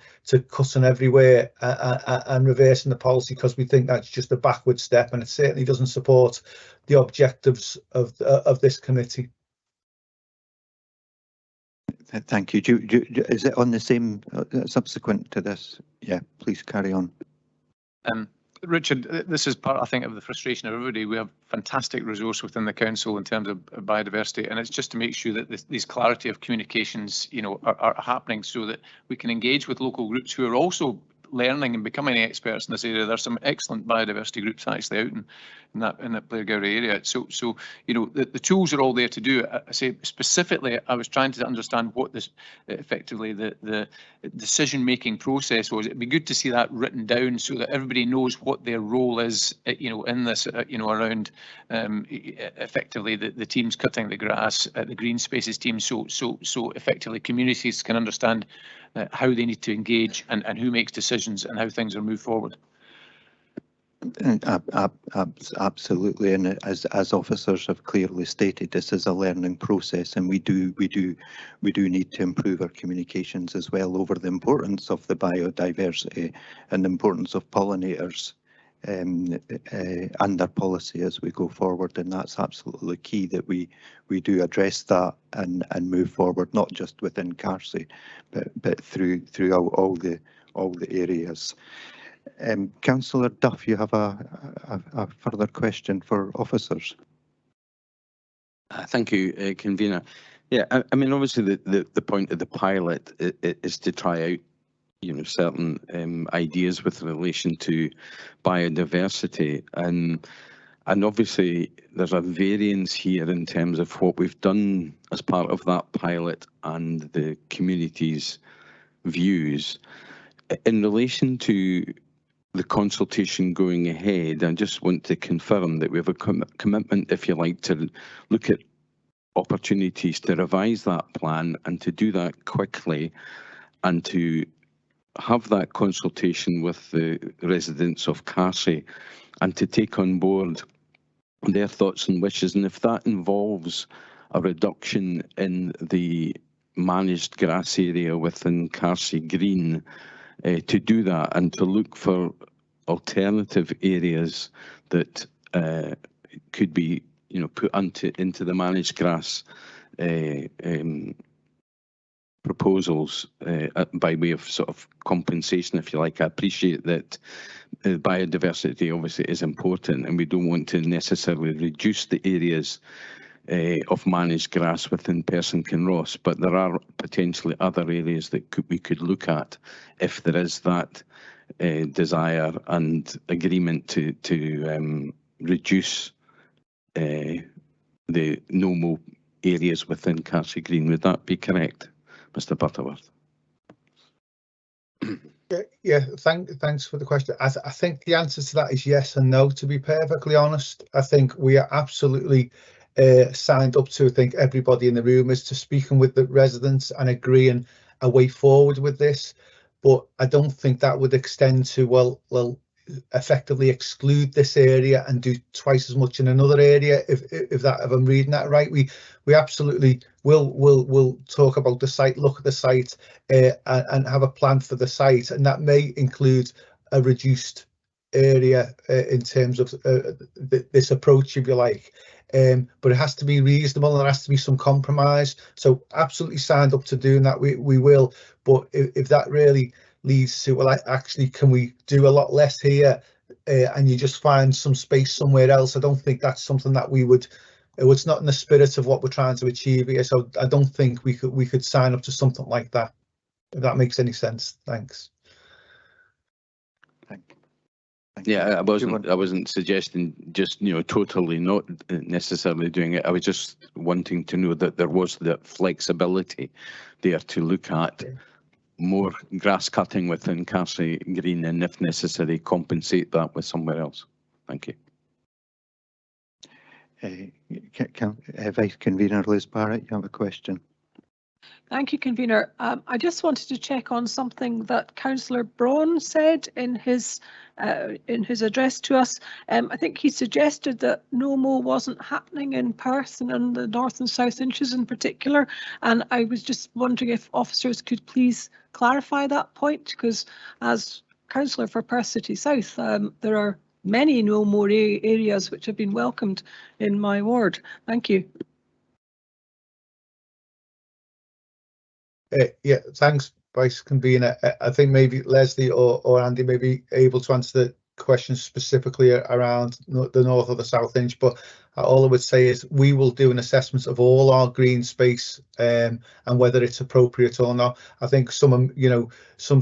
cutting everywhere and reversing the policy, because we think that's just a backward step, and it certainly doesn't support the objectives of this committee. Thank you. Is it on the same subsequent to this? Yeah, please carry on. Richard, this is part, I think, of the frustration of everybody. We have fantastic resource within the council in terms of biodiversity, and it's just to make sure that these clarity of communications, you know, are happening so that we can engage with local groups who are also learning and becoming experts in this area. There's some excellent biodiversity groups actually out in that Blairgowrie area. So you know, the tools are all there to do it. I say specifically, I was trying to understand what this effectively the decision-making process was. It'd be good to see that written down so that everybody knows what their role is, you know, in this, you know, around effectively the teams cutting the grass, the green spaces team. So effectively communities can understand how they need to engage and who makes decisions and how things are moved forward. Absolutely, and as officers have clearly stated, this is a learning process, and we do need to improve our communications as well over the importance of the biodiversity and the importance of pollinators and our policy as we go forward. And that's absolutely key, that we do address that and move forward, not just within Carsey, but throughout all the areas. Councillor Duff, you have a further question for officers. Thank you, convener. Yeah, I mean, obviously the point of the pilot is to try out, you know, certain ideas with relation to biodiversity, and obviously there's a variance here in terms of what we've done as part of that pilot and the community's views. In relation to the consultation going ahead, I just want to confirm that we have a commitment, if you like, to look at opportunities to revise that plan and to do that quickly, and to have that consultation with the residents of Carsey and to take on board their thoughts and wishes. And if that involves a reduction in the managed grass area within Carsey Green, to do that and to look for alternative areas that could be, you know, put into the managed grass proposals by way of sort of compensation, if you like. I appreciate that biodiversity obviously is important, and we don't want to necessarily reduce the areas of managed grass within Perth and Kinross, but there are potentially other areas that we could look at if there is that desire and agreement to reduce the normal areas within Carsey Green. Would that be correct, Mr. Butterworth? Yeah, thanks for the question. I think the answer to that is yes and no, to be perfectly honest. I think we are absolutely signed up to, I think everybody in the room is, to speaking with the residents and agreeing a way forward with this. But I don't think that would extend to, well, effectively exclude this area and do twice as much in another area. If I'm reading that right, we absolutely will talk about the site, look at the site, and have a plan for the site, and that may include a reduced area in terms of this approach, if you like, but it has to be reasonable and there has to be some compromise. So absolutely signed up to doing that. We will, but if that really leads to, well, actually, can we do a lot less here, and you just find some space somewhere else? I don't think that's something that we would. It's not in the spirit of what we're trying to achieve here. So I don't think we could sign up to something like that, if that makes any sense. Thanks. Thank you. Yeah, I wasn't suggesting just, totally not necessarily doing it. I was just wanting to know that there was the flexibility there to look at more grass cutting within Castle Green, and if necessary, compensate that with somewhere else. Thank you. Vice Convener Liz Barrett, you have a question? Thank you, Convener. I just wanted to check on something that Councillor Braun said in his address to us. I think he suggested that no more wasn't happening in Perth and in the North and South Inches in particular. And I was just wondering if officers could please clarify that point, because as Councillor for Perth City South, there are many no more areas which have been welcomed in my ward. Thank you. Yeah, thanks, Vice Convener. I think maybe Leslie or Andy may be able to answer the question specifically around the North or the South Inch, but all I would say is we will do an assessment of all our green space and whether it's appropriate or not. I think some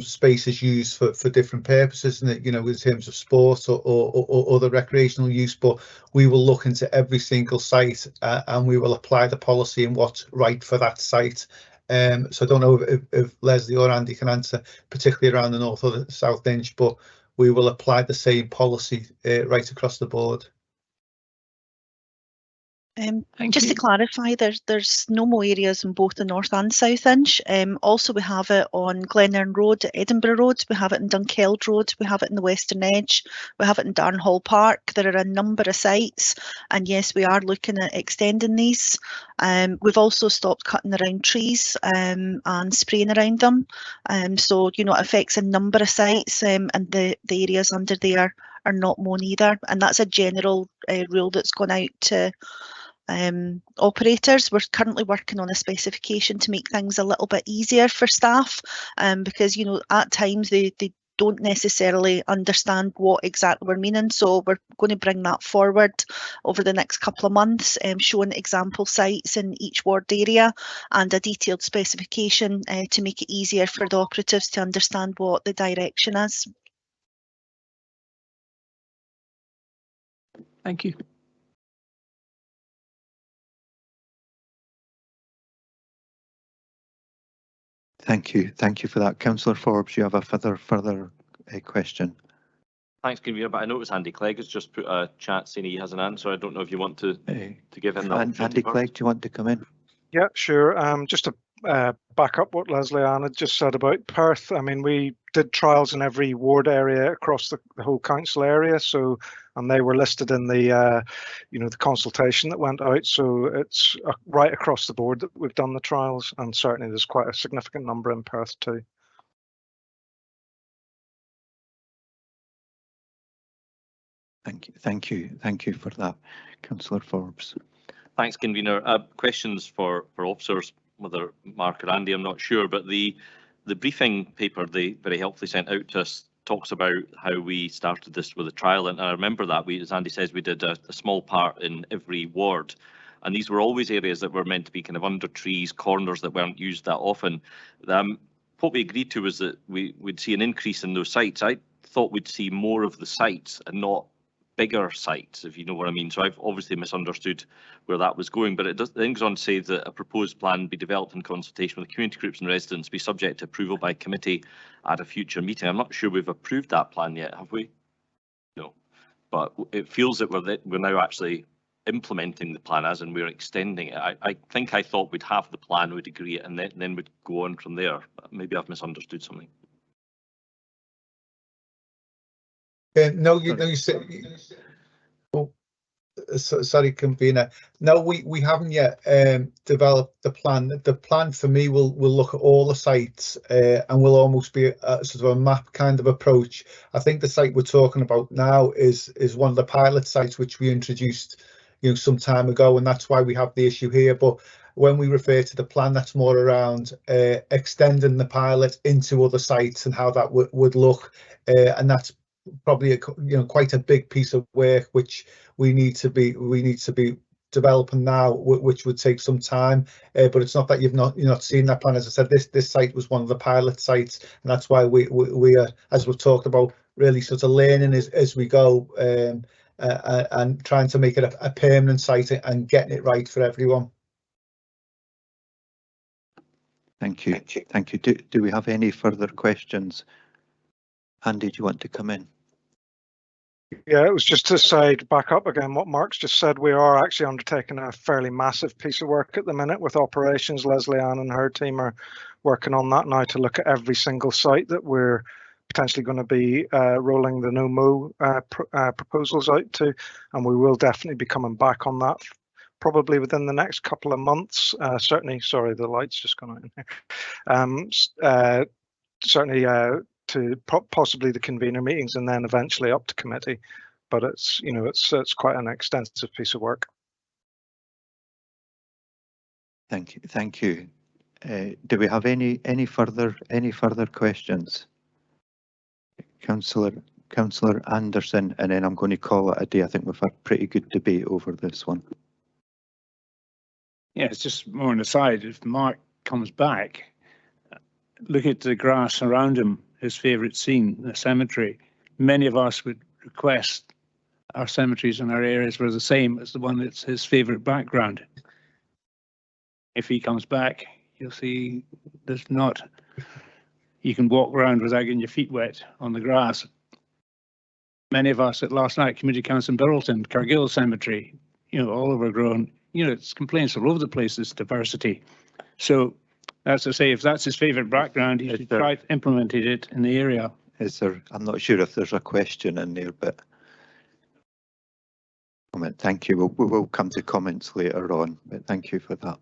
space is used for different purposes, and in terms of sport or other recreational use, but we will look into every single site and we will apply the policy and what's right for that site. So I don't know if Leslie or Andy can answer, particularly around the North or the South Inch, but we will apply the same policy right across the board. Just to clarify, there's no more areas in both the North and South Inch. Also, we have it on Glenern Road, Edinburgh Road, we have it in Dunkeld Road, we have it in the Western Edge, we have it in Darnhall Park. There are a number of sites, and yes, we are looking at extending these. We've also stopped cutting around trees and spraying around them. So, it affects a number of sites, and the areas under there are not mown either. And that's a general rule that's gone out to operators. We're currently working on a specification to make things a little bit easier for staff, because at times they don't necessarily understand what exactly we're meaning. So we're going to bring that forward over the next couple of months, showing example sites in each ward area and a detailed specification to make it easier for the operatives to understand what the direction is. Thank you. Thank you for that. Councillor Forbes, you have a further question. Thanks, Convener, but I notice Andy Clegg has just put a chat saying he has an answer. I don't know if you want to give him that. Andy Clegg, do you want to come in? Yeah, sure. Just to back up what Leslie Ann had just said about Perth. I mean, we did trials in every ward area across the whole council area, and they were listed in the the consultation that went out. So it's right across the board that we've done the trials, and certainly there's quite a significant number in Perth too. Thank you for that, Councillor Forbes. Thanks, Convener. Questions for officers, whether Mark or Andy, I'm not sure, but the briefing paper they very helpfully sent out to us talks about how we started this with a trial, and I remember that as Andy says, we did a small part in every ward, and these were always areas that were meant to be kind of under trees, corners that weren't used that often. What we agreed to was that we'd see an increase in those sites. I thought we'd see more of the sites and not bigger sites, if you know what I mean. So I've obviously misunderstood where that was going, but it goes on to say that a proposed plan be developed in consultation with community groups and residents, be subject to approval by committee at a future meeting. I'm not sure we've approved that plan yet, have we? No, but it feels that we're now actually implementing the plan as and we're extending it. I think I thought we'd have the plan, we'd agree it, and then we'd go on from there. Maybe I've misunderstood something. No, you said. Oh, sorry, convener. No, we haven't yet developed the plan. The plan for me will look at all the sites and will almost be a sort of a map kind of approach. I think the site we're talking about now is one of the pilot sites which we introduced, some time ago, and that's why we have the issue here. But when we refer to the plan, that's more around extending the pilot into other sites and how that would look, and that's probably quite a big piece of work which we need to be developing now, which would take some time. But it's not that you're not seen that plan. As I said, this site was one of the pilot sites, and that's why we are, as we've talked about, really sort of learning as we go, and trying to make it a permanent site and getting it right for everyone. Thank you. Thank you. Do we have any further questions? Andy, do you want to come in? Yeah, it was just to say, to back up again what Mark's just said, we are actually undertaking a fairly massive piece of work at the minute with operations. Leslie Ann and her team are working on that now to look at every single site that we're potentially going to be rolling the no-mo proposals out to, and we will definitely be coming back on that probably within the next couple of months. Certainly, sorry, the light's just gone out in here. Certainly to possibly the convener meetings and then eventually up to committee, but it's it's quite an extensive piece of work. Thank you. Do we have any further questions? Councillor Anderson, and then I'm going to call it a day. I think we've had pretty good debate over this one. Yeah, it's just more on the side. If Mark comes back, look at the grass around him, his favourite scene, the cemetery. Many of us would request our cemeteries and our areas were the same as the one that's his favourite background. If he comes back, you'll see there's not, you can walk around without getting your feet wet on the grass. Many of us at last night, Community Council in Birrelton, Cargill Cemetery, all overgrown, it's complaints all over the place, this diversity. So that's to say, if that's his favourite background, he should try to implement it in the area. Is there? I'm not sure if there's a question in there, but comment. Thank you. We will come to comments later on, but thank you for that.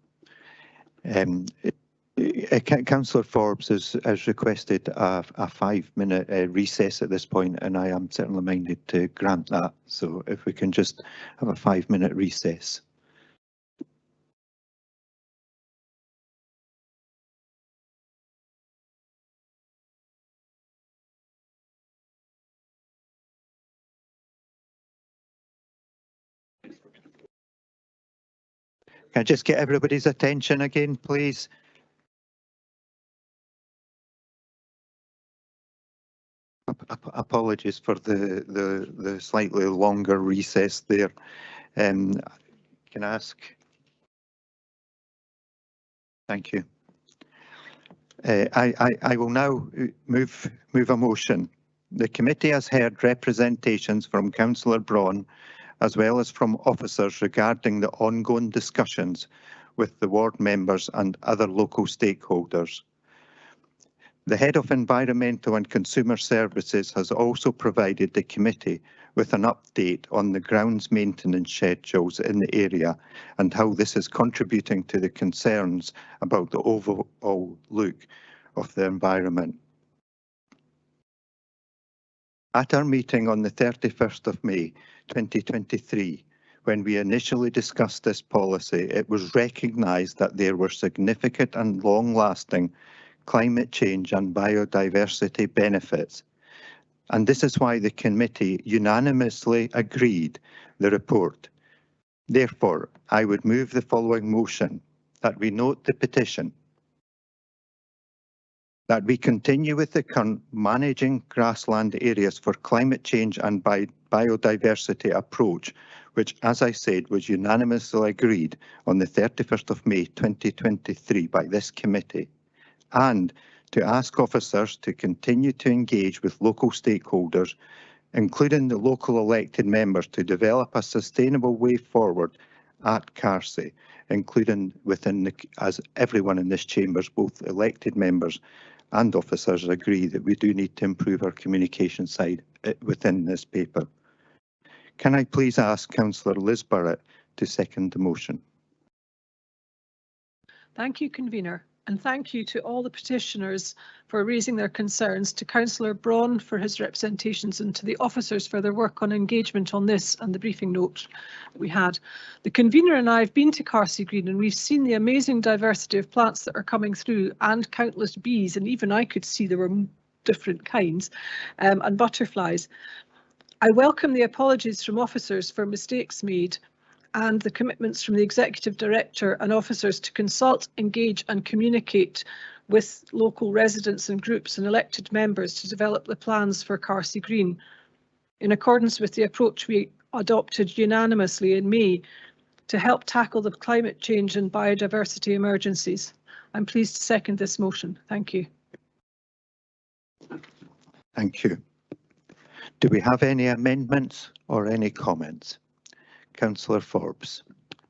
Councillor Forbes has requested a 5-minute recess at this point, and I am certainly minded to grant that. So if we can just have a 5-minute recess. Can I just get everybody's attention again, please? Apologies for the slightly longer recess there. Can I ask? Thank you. I will now move a motion. The committee has heard representations from Councillor Braun as well as from officers regarding the ongoing discussions with the ward members and other local stakeholders. The Head of Environmental and Consumer Services has also provided the committee with an update on the grounds maintenance schedules in the area and how this is contributing to the concerns about the overall look of the environment. At our meeting on the 31st of May 2023, when we initially discussed this policy, it was recognised that there were significant and long-lasting climate change and biodiversity benefits. And this is why the committee unanimously agreed the report. Therefore, I would move the following motion: that we note the petition, that we continue with the current managing grassland areas for climate change and biodiversity approach, which, as I said, was unanimously agreed on the 31st of May 2023 by this committee, and to ask officers to continue to engage with local stakeholders, including the local elected members, to develop a sustainable way forward at Carsey, including within as everyone in this chamber, both elected members and officers, agree that we do need to improve our communication side within this paper. Can I please ask Councillor Liz Burrett to second the motion? Thank you, convener, and thank you to all the petitioners for raising their concerns, to Councillor Braun for his representations, and to the officers for their work on engagement on this and the briefing note that we had. The convener and I have been to Carsey Green and we've seen the amazing diversity of plants that are coming through, and countless bees, and even I could see there were different kinds, and butterflies. I welcome the apologies from officers for mistakes made, and the commitments from the Executive Director and officers to consult, engage and communicate with local residents and groups and elected members to develop the plans for Carsey Green, in accordance with the approach we adopted unanimously in May to help tackle the climate change and biodiversity emergencies. I'm pleased to second this motion. Thank you. Thank you. Do we have any amendments or any comments? Councillor Forbes.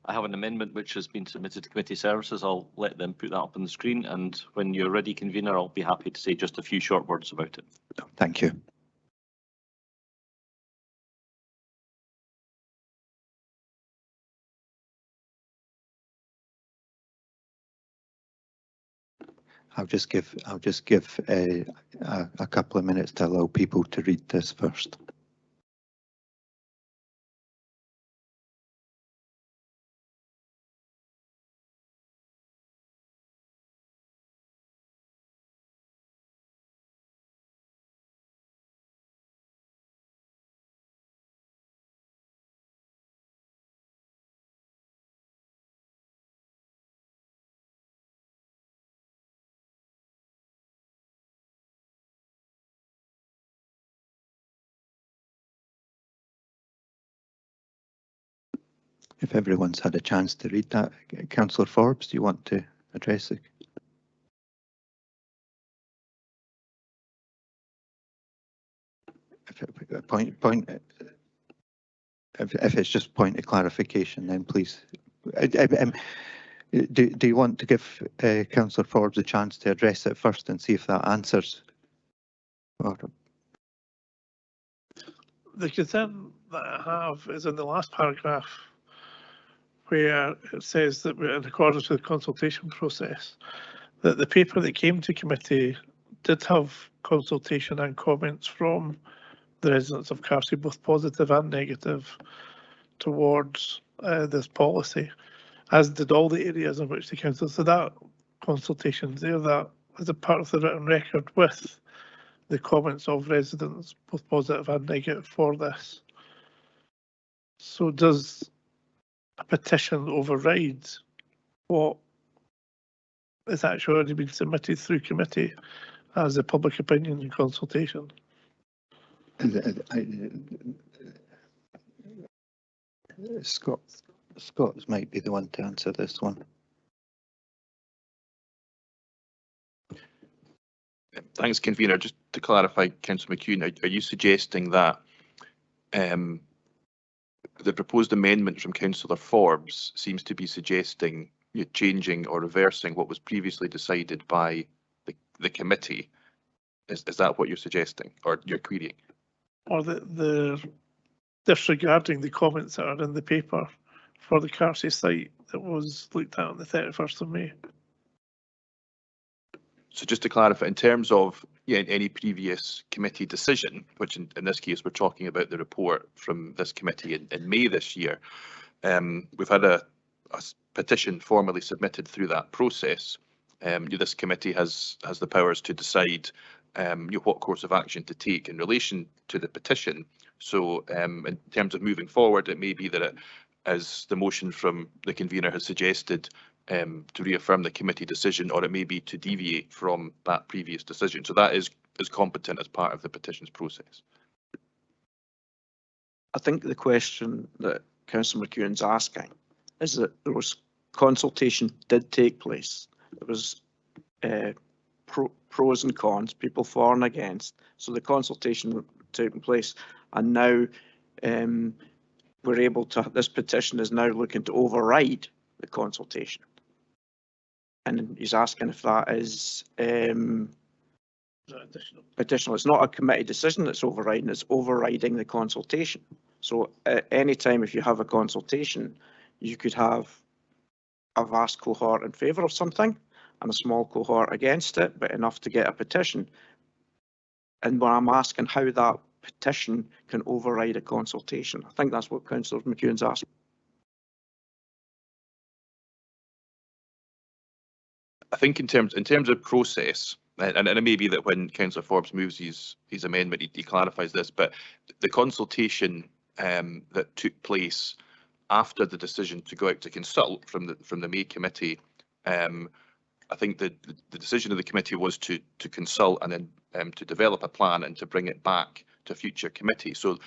I have an amendment which has been submitted to committee services. I'll let them put that up on the screen, and when you're ready, convener, I'll be happy to say just a few short words about it. Thank you. I'll just give a couple of minutes to allow people to read this first. If everyone's had a chance to read that, Councillor Forbes, do you want to address it? If it's just point of clarification, then please. Do you want to give Councillor Forbes a chance to address it first and see if that answers? The concern that I have is in the last paragraph, where it says that we're in accordance with the consultation process, that the paper that came to committee did have consultation and comments from the residents of Carsey, both positive and negative, towards this policy, as did all the areas in which the council. So that consultation there, that is a part of the written record with the comments of residents, both positive and negative, for this. So does a petition override what is actually already been submitted through committee as a public opinion and consultation? Scott might be the one to answer this one. Thanks, convener. Just to clarify, Councillor McEwen, are you suggesting that the proposed amendment from Councillor Forbes seems to be suggesting you're changing or reversing what was previously decided by the committee? Is that what you're suggesting or you're querying? Or the disregarding the comments that are in the paper for the Carsey site that was looked at on the 31st of May? So just to clarify, in terms of any previous committee decision, which in this case we're talking about the report from this committee in May this year, we've had a petition formally submitted through that process. This committee has the powers to decide what course of action to take in relation to the petition. So in terms of moving forward, it may be that as the motion from the convener has suggested, to reaffirm the committee decision, or it may be to deviate from that previous decision. So that is competent as part of the petitions process. I think the question that Councillor McEwen's asking is that there was consultation did take place. There was pros and cons, people for and against. So the consultation taking place, and now we're able to. This petition is now looking to override the consultation. And he's asking if that is additional. It's not a committee decision that's overriding, it's overriding the consultation. So at any time, if you have a consultation, you could have a vast cohort in favour of something and a small cohort against it, but enough to get a petition. And when I'm asking how that petition can override a consultation, I think that's what Councillor McEwan's asking. I think in terms of process, and it may be that when Councillor Forbes moves his amendment, he clarifies this, but the consultation that took place after the decision to go out to consult from the May committee, I think the decision of the committee was to consult and then to develop a plan and to bring it back to future committee. So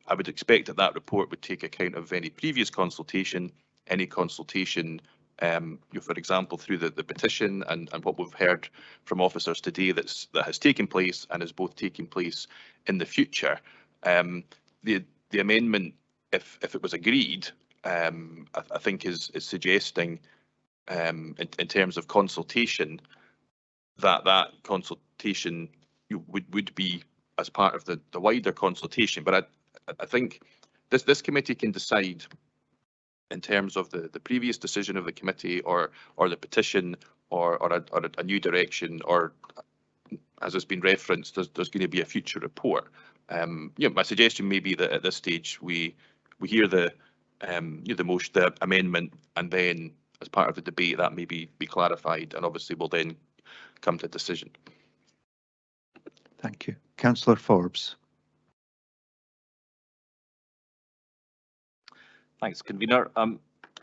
I would expect that report would take account of any previous consultation, any consultation, for example, through the petition and what we've heard from officers today that has taken place and is both taking place in the future. The amendment, if it was agreed, I think is suggesting in terms of consultation that consultation would be as part of the wider consultation. But I think this committee can decide in terms of the previous decision of the committee or the petition or a new direction, or as has been referenced, there's going to be a future report. My suggestion may be that at this stage we hear the amendment, and then as part of the debate that may be clarified, and obviously we'll then come to a decision. Thank you. Councillor Forbes. Thanks, Convener. I'm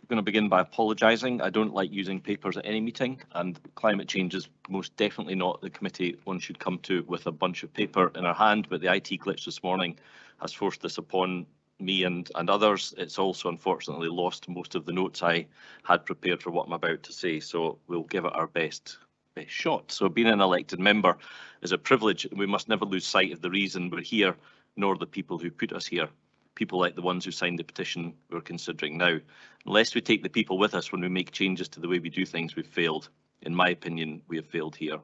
going to begin by apologising. I don't like using papers at any meeting, and climate change is most definitely not the committee one should come to with a bunch of paper in our hand, but the IT glitch this morning has forced this upon me and others. It's also unfortunately lost most of the notes I had prepared for what I'm about to say, so we'll give it our best shot. So being an elected member is a privilege, and we must never lose sight of the reason we're here, nor the people who put us here. People like the ones who signed the petition we're considering now. Unless we take the people with us when we make changes to the way we do things, we've failed. In my opinion, we have failed here.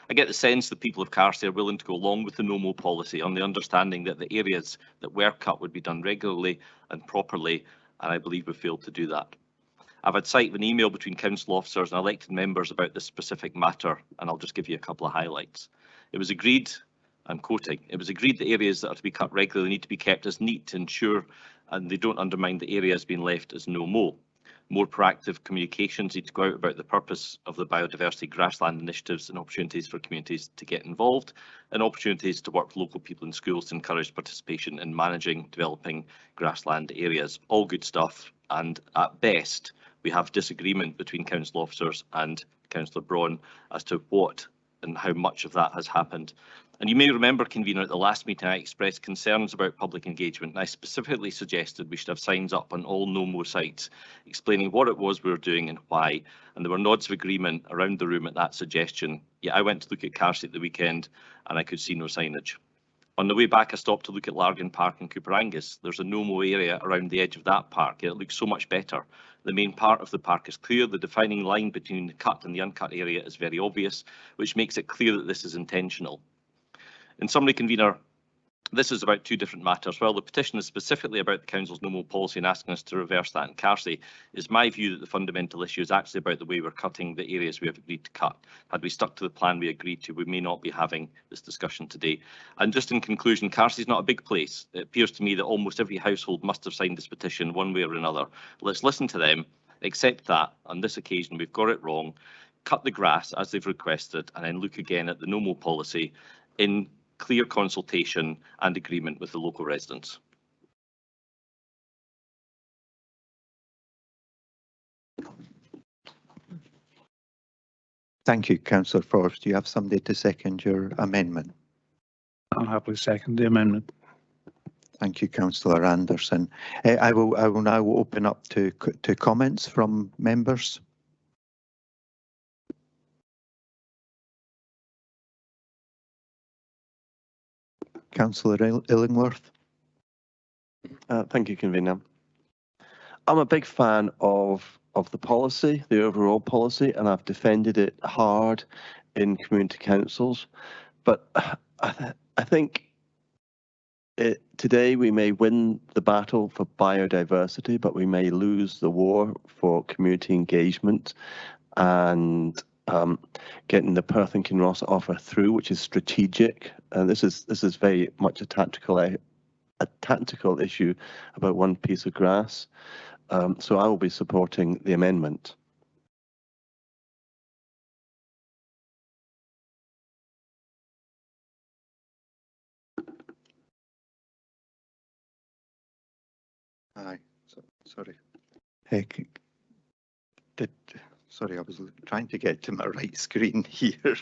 I get the sense the people of Carsey are willing to go along with the no mow policy on the understanding that the areas that were cut would be done regularly and properly, and I believe we've failed to do that. I've had sight of an email between council officers and elected members about this specific matter, and I'll just give you a couple of highlights. It was agreed, I'm quoting, it was agreed that areas that are to be cut regularly need to be kept as neat to ensure and they don't undermine the areas being left as no mow. More proactive communications need to go out about the purpose of the biodiversity grassland initiatives and opportunities for communities to get involved, and opportunities to work with local people in schools to encourage participation in managing, developing grassland areas. All good stuff, and at best we have disagreement between council officers and Councillor Braun as to what and how much of that has happened. And you may remember, Convener, at the last meeting I expressed concerns about public engagement, and I specifically suggested we should have signs up on all no mow sites explaining what it was we were doing and why, and there were nods of agreement around the room at that suggestion. Yet I went to look at Carsey at the weekend and I could see no signage. On the way back, I stopped to look at Largan Park in Cooper Angus. There's a no mow area around the edge of that park, yet it looks so much better. The main part of the park is clear. The defining line between the cut and the uncut area is very obvious, which makes it clear that this is intentional. In summary, Convener, this is about two different matters. While the petition is specifically about the Council's no mow policy and asking us to reverse that in Carsey, it's my view that the fundamental issue is actually about the way we're cutting the areas we have agreed to cut. Had we stuck to the plan we agreed to, we may not be having this discussion today. And just in conclusion, Carsey is not a big place. It appears to me that almost every household must have signed this petition one way or another. Let's listen to them, accept that on this occasion we've got it wrong, cut the grass as they've requested, and then look again at the no mow policy in clear consultation and agreement with the local residents. Thank you, Councillor Forbes. Do you have somebody to second your amendment? I'll happily second the amendment. Thank you, Councillor Anderson. I will now open up to comments from members. Councillor Illingworth. Thank you, Convener. I'm a big fan of the policy, the overall policy, and I've defended it hard in community councils. But I think Today we may win the battle for biodiversity, but we may lose the war for community engagement and getting the Perth and Kinross offer through, which is strategic. And this is very much a tactical issue about one piece of grass. So I will be supporting the amendment. Aye, sorry. Sorry, I was trying to get to my right screen here.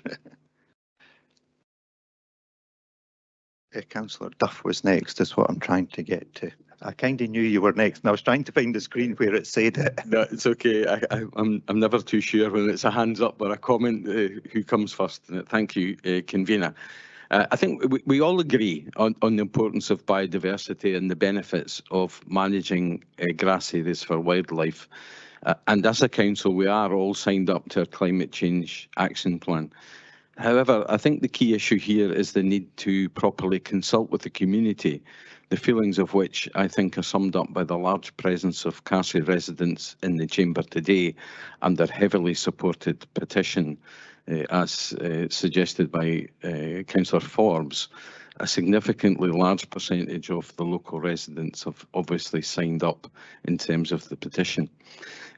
Councillor Duff was next, is what I'm trying to get to. I kind of knew you were next, and I was trying to find the screen where it said it. No, it's okay. I'm never too sure when it's a hands up or a comment who comes first. Thank you, convener. I think we all agree on the importance of biodiversity and the benefits of managing grass areas for wildlife. And as a council, we are all signed up to a climate change action plan. However, I think the key issue here is the need to properly consult with the community, the feelings of which I think are summed up by the large presence of Cassie residents in the chamber today and their heavily supported petition, as suggested by Councillor Forbes. A significantly large percentage of the local residents have obviously signed up in terms of the petition.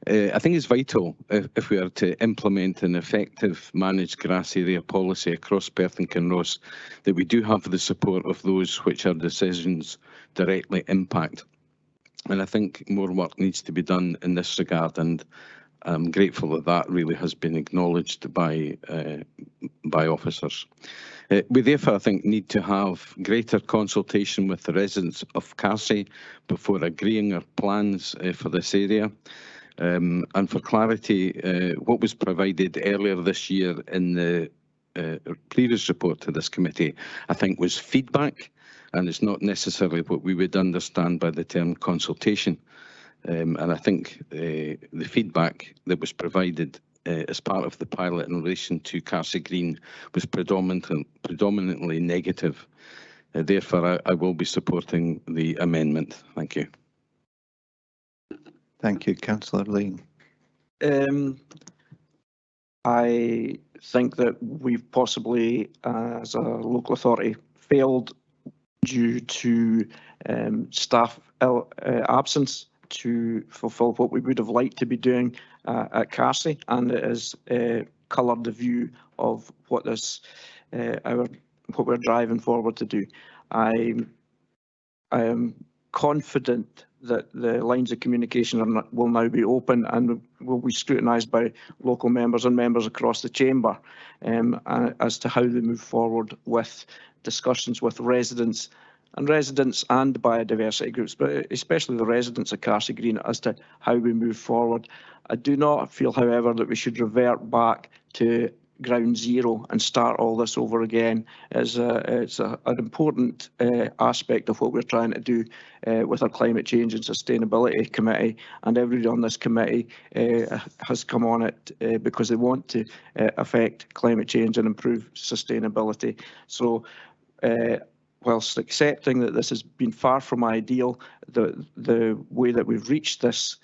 I think it's vital if we are to implement an effective managed grass area policy across Perth and Kinross that we do have the support of those which our decisions directly impact. And I think more work needs to be done in this regard, and I'm grateful that that really has been acknowledged by officers. We therefore, I think, need to have greater consultation with the residents of Cassie before agreeing our plans for this area. And for clarity, what was provided earlier this year in the previous report to this committee, I think, was feedback, and it's not necessarily what we would understand by the term consultation. And I think the feedback that was provided as part of the pilot in relation to Cassie Green was predominantly negative. Therefore, I will be supporting the amendment. Thank you. Thank you, Councillor Lane. I think that we've possibly, as a local authority, failed due to staff absence to fulfil what we would have liked to be doing at Cassie, and it has coloured the view of what this what we're driving forward to do. I am confident that the lines of communication will now be open and will be scrutinised by local members and members across the chamber as to how they move forward with discussions with residents and biodiversity groups, but especially the residents of Cassie Green, as to how we move forward. I do not feel, however, that we should revert back to ground zero and start all this over again. It's an important aspect of what we're trying to do with our Climate Change and Sustainability Committee, and everybody on this committee has come on it because they want to affect climate change and improve sustainability. So whilst accepting that this has been far from ideal, the way that we've reached this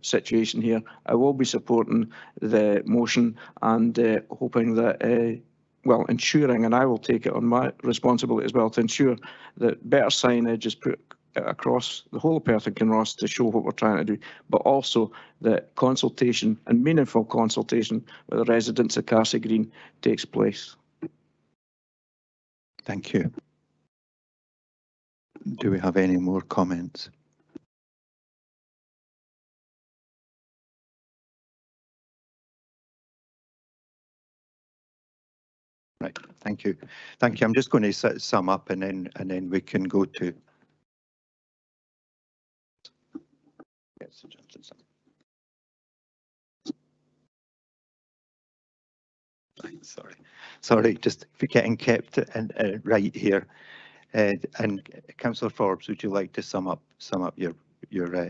situation here, I will be supporting the motion and hoping that, well, ensuring, and I will take it on my responsibility as well, to ensure that better signage is put across the whole of Perth and Kinross to show what we're trying to do, but also that consultation and meaningful consultation with the residents of Cassie Green takes place. Thank you. Do we have any more comments? Right, thank you. Thank you. I'm just going to sum up and then we can go to. Yes, sorry, just getting kept right here. And Councillor Forbes, would you like to sum up your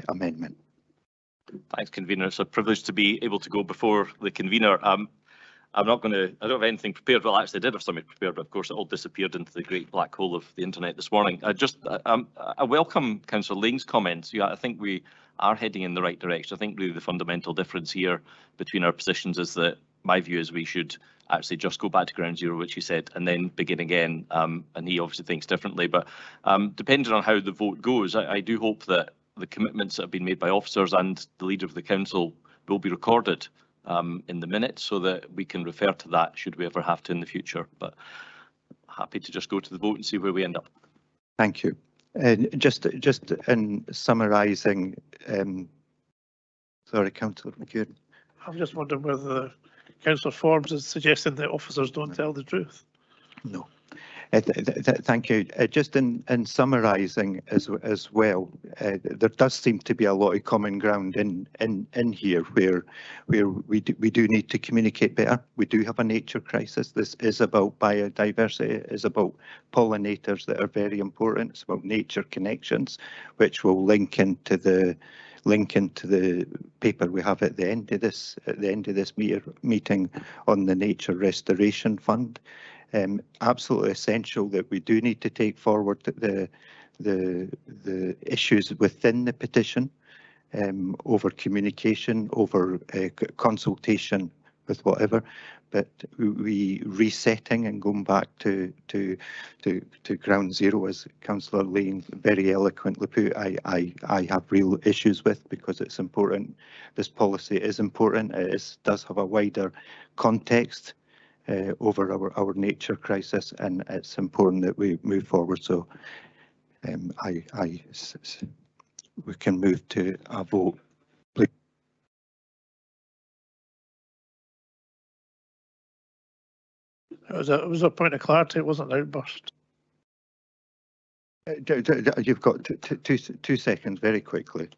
amendment? Thanks, convener. It's a privilege to be able to go before the convener. I'm not going to, I don't have anything prepared. Well, actually, I did have something prepared, but of course it all disappeared into the great black hole of the internet this morning. I welcome Councillor Lane's comments. Yeah, I think we are heading in the right direction. I think really the fundamental difference here between our positions is that my view is we should actually just go back to ground zero, which he said, and then begin again. And he obviously thinks differently. But depending on how the vote goes, I do hope that the commitments that have been made by officers and the leader of the council will be recorded in the minutes so that we can refer to that should we ever have to in the future. But happy to just go to the vote and see where we end up. Thank you. Just in summarising, sorry, Councillor McEwen. I'm just wondering whether Councillor Forbes is suggesting that officers don't tell the truth. No. Thank you. Just in summarising as well, there does seem to be a lot of common ground in here where we do need to communicate better. We do have a nature crisis. This is about biodiversity. It is about pollinators that are very important. It's about nature connections, which will link into the paper we have at the end of this meeting on the Nature Restoration Fund. Absolutely essential that we do need to take forward the issues within the petition, over communication, over consultation with whatever, but we resetting and going back to ground zero, as Councillor Lane very eloquently put, I have real issues with, because it's important. This policy is important. It does have a wider context over our nature crisis, and it's important that we move forward. So we can move to a vote, please. It was a point of clarity. It wasn't an outburst. You've got 2 seconds, very quickly.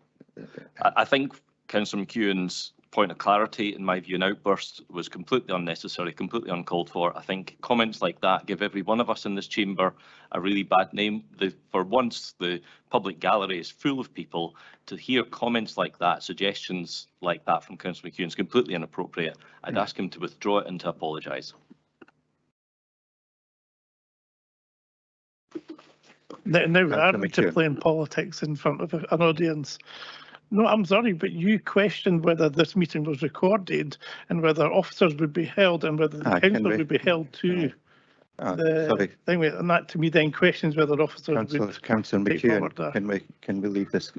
I think Councillor McEwen's point of clarity, in my view, an outburst was completely unnecessary, completely uncalled for. I think comments like that give every one of us in this chamber a really bad name. For once, the public gallery is full of people. To hear comments like that, suggestions like that from Councillor McEwen is completely inappropriate. I'd ask him to withdraw it and to apologise. Now we're adding to playing politics in front of an audience. No, I'm sorry, but you questioned whether this meeting was recorded and whether officers would be held and whether the council would be held to the thing. And that to me then questions whether officers would. Councillor McEwen, can we leave this?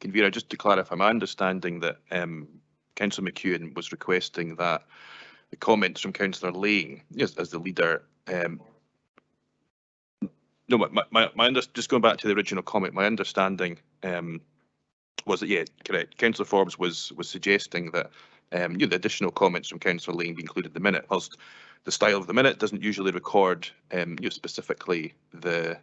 Convener, just to clarify, my understanding that Councillor McEwen was requesting that the comments from Councillor Lane, yes, as the leader. No, just going back to the original comment, my understanding was that, yeah, correct. Councillor Forbes was suggesting that the additional comments from Councillor Lane be included in the minute. Whilst the style of the minute doesn't usually record specifically the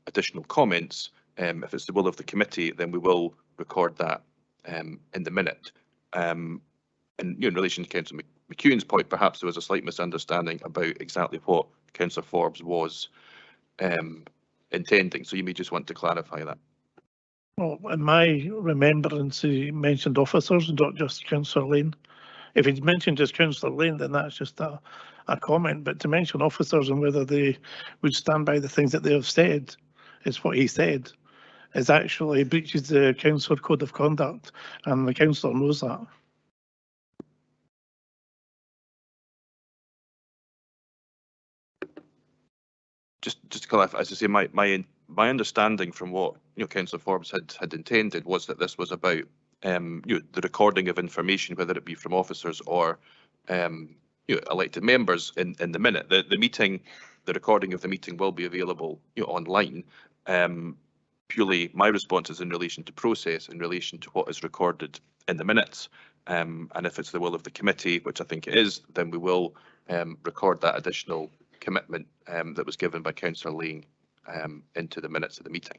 additional comments, if it's the will of the committee, then we will record that in the minute. And in relation to Councillor McEwen's point, perhaps there was a slight misunderstanding about exactly what Councillor Forbes was intending. So you may just want to clarify that. Well, in my remembrance, he mentioned officers, not just Councillor Lane. If he'd mentioned just Councillor Lane, then that's just a comment. But to mention officers and whether they would stand by the things that they have said, is what he said, is actually breaches the council code of conduct, and the councillor knows that. Just to clarify, as I say, my understanding from what Councillor Forbes had intended was that this was about the recording of information, whether it be from officers or elected members in the minute. The meeting, the recording of the meeting will be available online. Purely my response is in relation to process, in relation to what is recorded in the minutes. And if it's the will of the committee, which I think it is, then we will record that additional commitment that was given by Councillor Lane into the minutes of the meeting.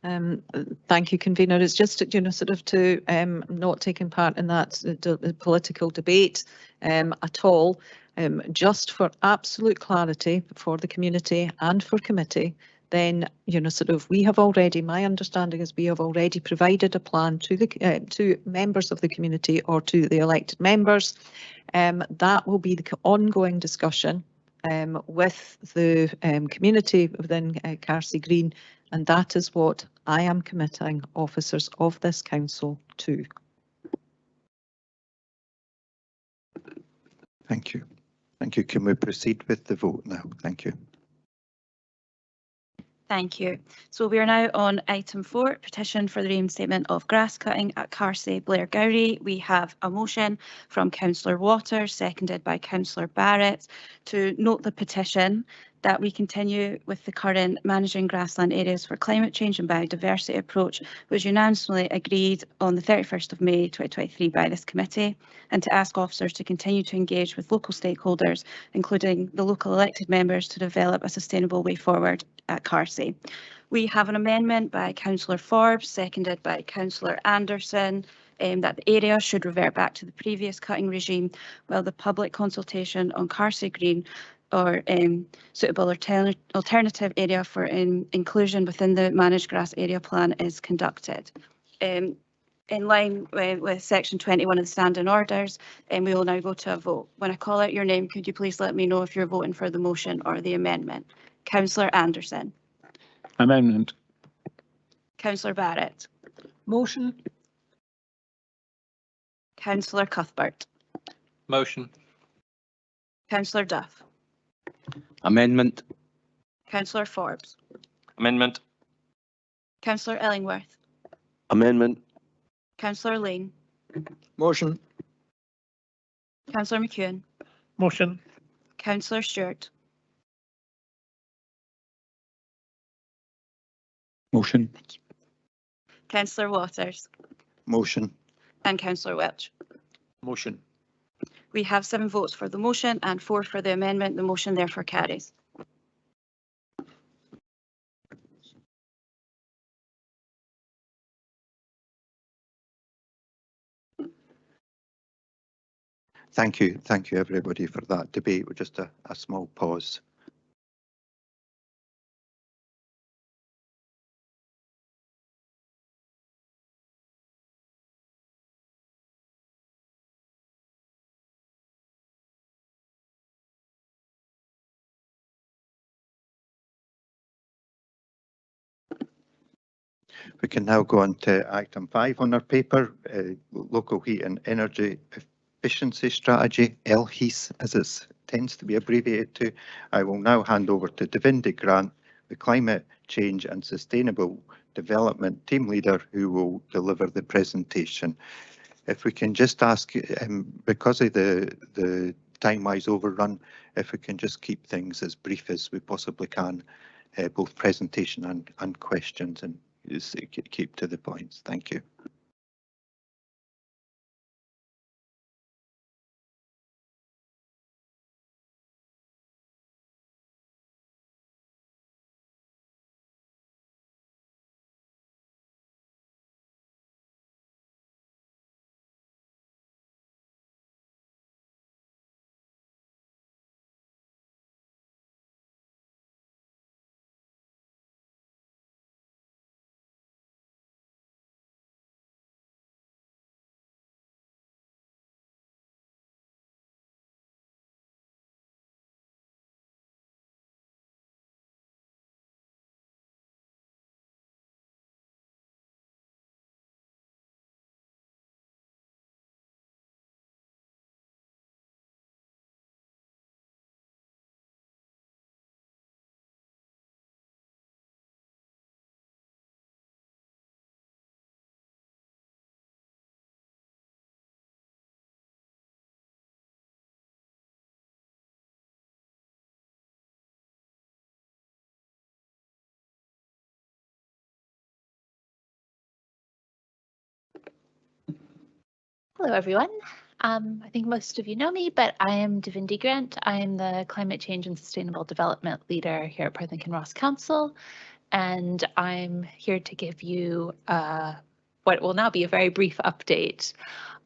Thank you, convener. It's just, you know, sort of to not taking part in that political debate at all. Just for absolute clarity for the community and for committee, then, you know, sort of we have already, my understanding is we have already provided a plan to the to members of the community or to the elected members. That will be the ongoing discussion with the community within Carsey Green, and that is what I am committing officers of this council to. Thank you. Thank you. Can we proceed with the vote now? Thank you. Thank you. So we are now on item 4, petition for the reinstatement of grass cutting at Carsey Blair Gowrie. We have a motion from Councillor Waters, seconded by Councillor Barrett, to note the petition that we continue with the current managing grassland areas for climate change and biodiversity approach, was unanimously agreed on the 31st of May 2023 by this committee, and to ask officers to continue to engage with local stakeholders, including the local elected members, to develop a sustainable way forward at Carsey. We have an amendment by Councillor Forbes, seconded by Councillor Anderson, that the area should revert back to the previous cutting regime, while the public consultation on Carsey Green or suitable alternative area for inclusion within the managed grass area plan is conducted. In line with section 21 of the standing orders, and we will now go to a vote. When I call out your name, could you please let me know if you're voting for the motion or the amendment? Councillor Anderson. Amendment. Councillor Barrett. Motion. Councillor Cuthbert. Motion. Councillor Duff. Amendment. Councillor Forbes. Amendment. Councillor Illingworth. Amendment. Councillor Lane. Motion. Councillor McEwen. Motion. Councillor Stewart. Motion. Councillor Waters. Motion. And Councillor Welch. Motion. We have 7 votes for the motion and 4 for the amendment. The motion therefore carries. Thank you. Thank you, everybody, for that debate with just a small pause. We can now go on to item 5 on our paper, local heat and energy efficiency strategy, LHES as it tends to be abbreviated to. I will now hand over to Davindy Grant, the Climate Change and Sustainable Development Team Leader, who will deliver the presentation. If we can just ask, because of the time-wise overrun, if we can just keep things as brief as we possibly can, both presentation and questions, and just keep to the points. Thank you. Hello, everyone. I think most of you know me, but I am Davindy Grant. I am the Climate Change and Sustainable Development Leader here at Perth and Kinross Council. and I'm here to give you what will now be a very brief update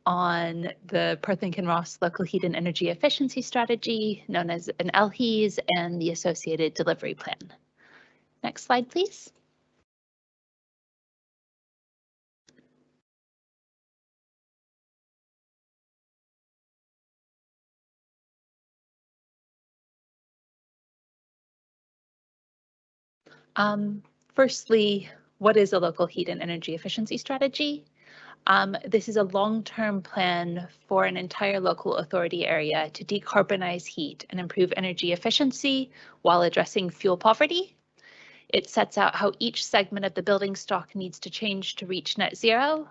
on the Perth and Kinross Local Heat and Energy Efficiency Strategy, known as an LHES, and the associated delivery plan. Next slide, please. Firstly, what is a local heat and energy efficiency strategy? This is a long-term plan for an entire local authority area to decarbonize heat and improve energy efficiency while addressing fuel poverty. It sets out how each segment of the building stock needs to change to reach net zero.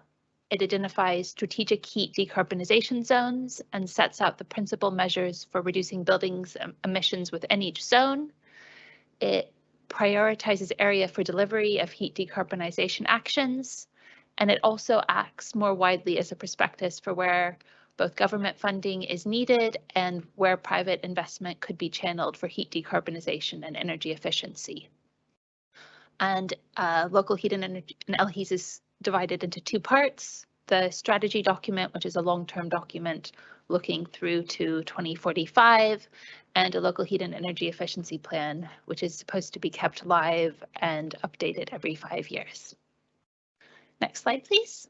It identifies strategic heat decarbonization zones and sets out the principal measures for reducing buildings' emissions within each zone. It prioritizes area for delivery of heat decarbonization actions, and it also acts more widely as a prospectus for where both government funding is needed and where private investment could be channeled for heat decarbonization and energy efficiency. And local heat and energy and LHES is divided into two parts: the strategy document, which is a long-term document looking through to 2045, and a local heat and energy efficiency plan, which is supposed to be kept live and updated every 5 years. Next slide, please.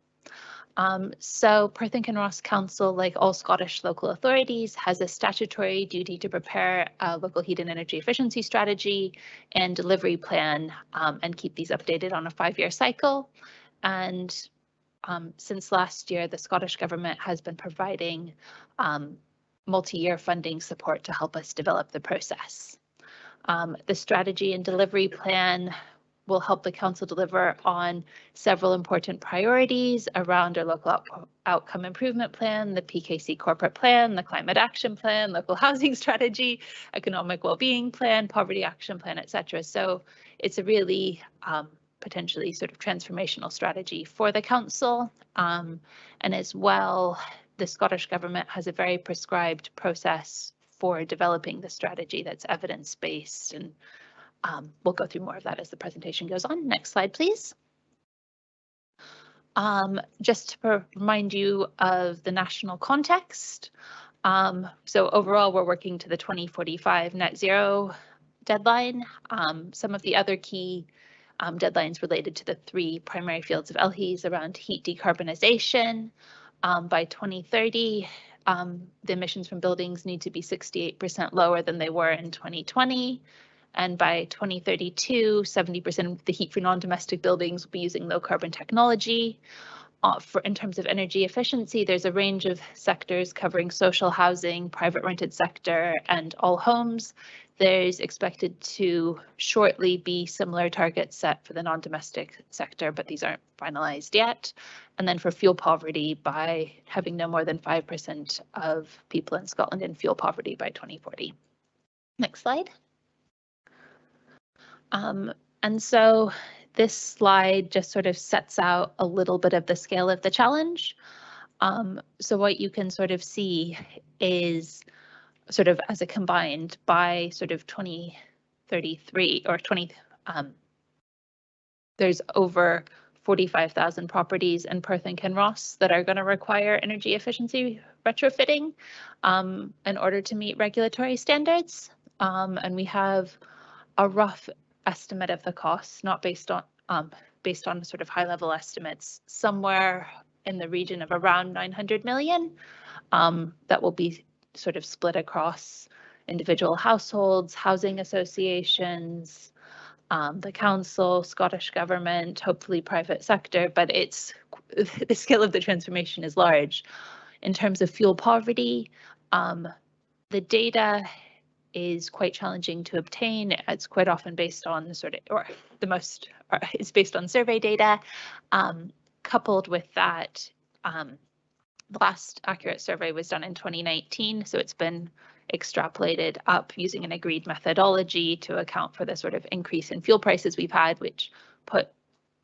So Perth and Kinross Council, like all Scottish local authorities, has a statutory duty to prepare a local heat and energy efficiency strategy and delivery plan, and keep these updated on a 5-year cycle. And since last year, the Scottish Government has been providing multi-year funding support to help us develop the process. The strategy and delivery plan will help the Council deliver on several important priorities around our local outcome improvement plan, the PKC corporate plan, the climate action plan, local housing strategy, economic well-being plan, poverty action plan, etc. So it's a really potentially sort of transformational strategy for the Council. And as well, the Scottish Government has a very prescribed process for developing the strategy that's evidence-based, and we'll go through more of that as the presentation goes on. Next slide, please. Just to remind you of the national context. So overall, we're working to the 2045 net zero deadline. Some of the other key deadlines related to the 3 primary fields of LHES around heat decarbonization. By 2030, the emissions from buildings need to be 68% lower than they were in 2020. And by 2032, 70% of the heat for non-domestic buildings will be using low carbon technology. In terms of energy efficiency, there's a range of sectors covering social housing, private rented sector, and all homes. There's expected to shortly be similar targets set for the non-domestic sector, but these aren't finalized yet. And then for fuel poverty, by having no more than 5% of people in Scotland in fuel poverty by 2040. Next slide. And so this slide just sort of sets out a little bit of the scale of the challenge. So what you can sort of see is sort of as a combined by sort of 2033 or there's over 45,000 properties in Perth and Kinross that are going to require energy efficiency retrofitting in order to meet regulatory standards. And we have a rough estimate of the costs, not based on sort of high level estimates, somewhere in the region of around 900 million that will be sort of split across individual households, housing associations, the council, Scottish Government, hopefully private sector, but the scale of the transformation is large. In terms of fuel poverty, the data is quite challenging to obtain. It's quite often based on it's based on survey data. Coupled with that, the last accurate survey was done in 2019, so it's been extrapolated up using an agreed methodology to account for the sort of increase in fuel prices we've had, which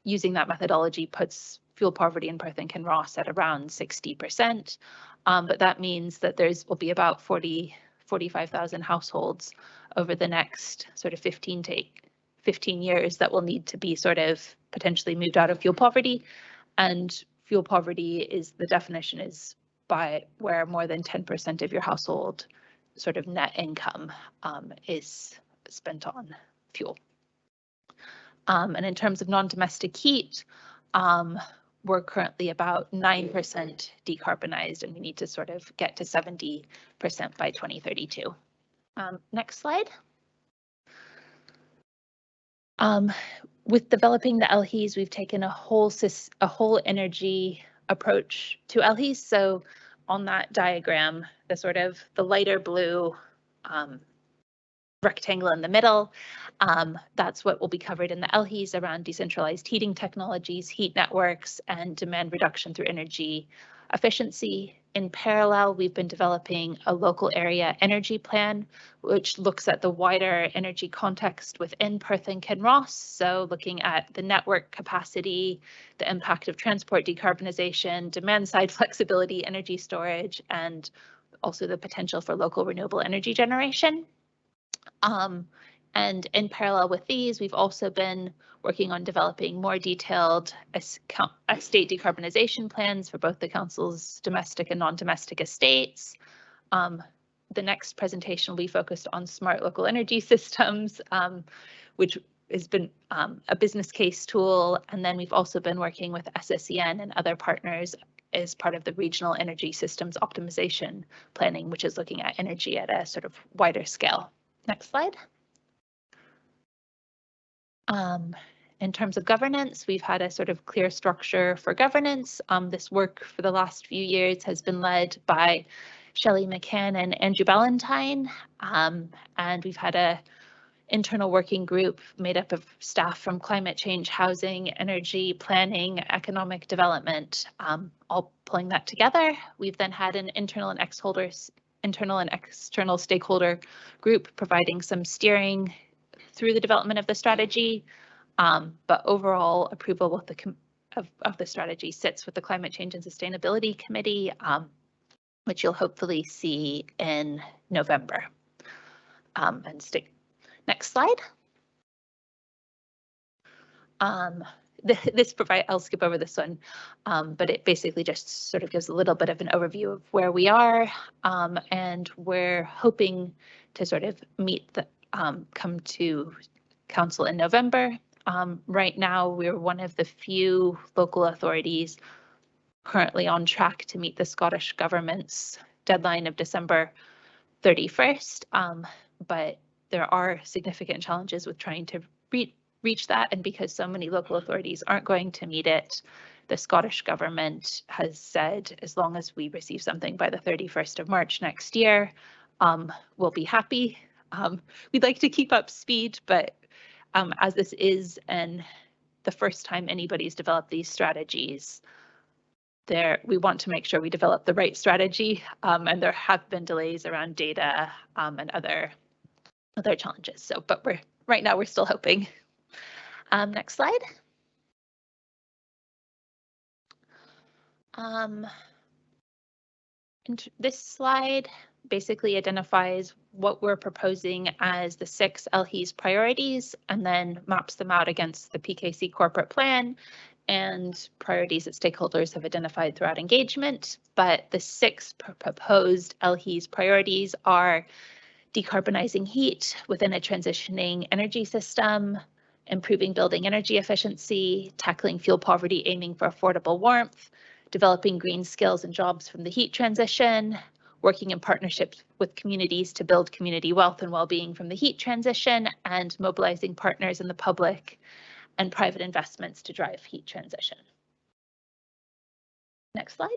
using that methodology puts fuel poverty in Perth and Kinross at around 60%. But that means that will be about 45,000 households over the next sort of 15 15 years that will need to be sort of potentially moved out of fuel poverty. And fuel poverty is, the definition is by where more than 10% of your household sort of net income is spent on fuel. And in terms of non-domestic heat, we're currently about 9% decarbonized, and we need to sort of get to 70% by 2032. Next slide. With developing the LHEs, we've taken a whole energy approach to LHEs. So on that diagram, the lighter blue rectangle in the middle, that's what will be covered in the LHEs around decentralized heating technologies, heat networks, and demand reduction through energy efficiency. In parallel, we've been developing a local area energy plan, which looks at the wider energy context within Perth and Kinross. So looking at the network capacity, the impact of transport decarbonization, demand side flexibility, energy storage, and also the potential for local renewable energy generation. And in parallel with these, we've also been working on developing more detailed estate decarbonization plans for both the council's domestic and non-domestic estates. The next presentation will be focused on smart local energy systems, which has been a business case tool. And then we've also been working with SSEN and other partners as part of the regional energy systems optimization planning, which is looking at energy at a sort of wider scale. Next slide. In terms of governance, we've had a sort of clear structure for governance. This work for the last few years has been led by Shelley McCann and Andrew Ballantyne, and we've had a internal working group made up of staff from climate change, housing, energy, planning, economic development, all pulling that together. We've then had an internal and external stakeholder group providing some steering through the development of the strategy, but overall approval with of the strategy sits with the Climate Change and Sustainability Committee, which you'll hopefully see in November. Next slide. I'll skip over this one, but it basically just sort of gives a little bit of an overview of where we are, and we're hoping to sort of come to council in November. Right now, we're one of the few local authorities currently on track to meet the Scottish Government's deadline of December 31st, but there are significant challenges with trying to reach that, and because so many local authorities aren't going to meet it, the Scottish Government has said as long as we receive something by the 31st of March next year, we'll be happy. We'd like to keep up speed, but as this is the first time anybody's developed these strategies, we want to make sure we develop the right strategy, and there have been delays around data and other challenges. So, but right now we're still hoping. Next slide. This slide basically identifies what we're proposing as the 6 LHEs priorities and then maps them out against the PKC corporate plan and priorities that stakeholders have identified throughout engagement. But the 6 proposed LHEs priorities are decarbonizing heat within a transitioning energy system, improving building energy efficiency, tackling fuel poverty, aiming for affordable warmth, developing green skills and jobs from the heat transition, working in partnerships with communities to build community wealth and well-being from the heat transition, and mobilizing partners in the public and private investments to drive heat transition. Next slide.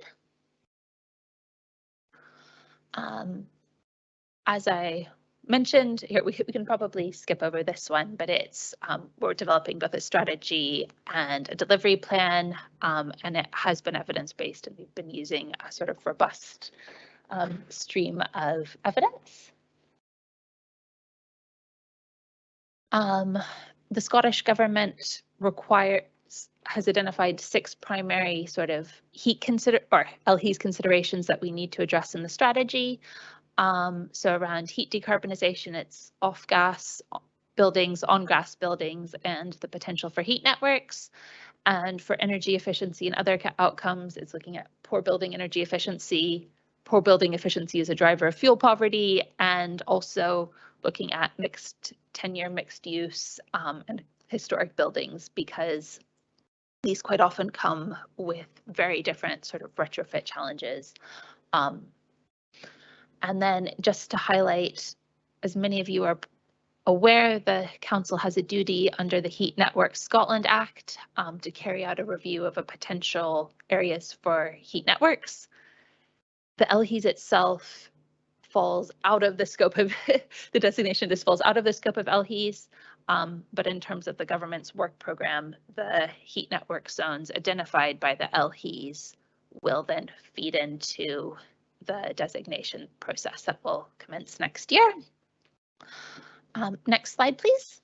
As I mentioned, here we can probably skip over this one, but it's we're developing both a strategy and a delivery plan, and it has been evidence-based, and we've been using a sort of robust stream of evidence. The Scottish Government has identified 6 primary sort of LHEs considerations that we need to address in the strategy. So around heat decarbonisation, it's off-gas buildings, on-grass buildings, and the potential for heat networks. And for energy efficiency and other outcomes, it's looking at poor building energy efficiency. Poor building efficiency is a driver of fuel poverty, and also looking at mixed tenure, mixed use, and historic buildings, because these quite often come with very different sort of retrofit challenges. And then just to highlight, as many of you are aware, the Council has a duty under the Heat Network Scotland Act to carry out a review of a potential areas for heat networks. The LHES itself falls out of the scope of the designation. This falls out of the scope of LHES, but in terms of the government's work program, the heat network zones identified by the LHES will then feed into the designation process that will commence next year. Next slide, please.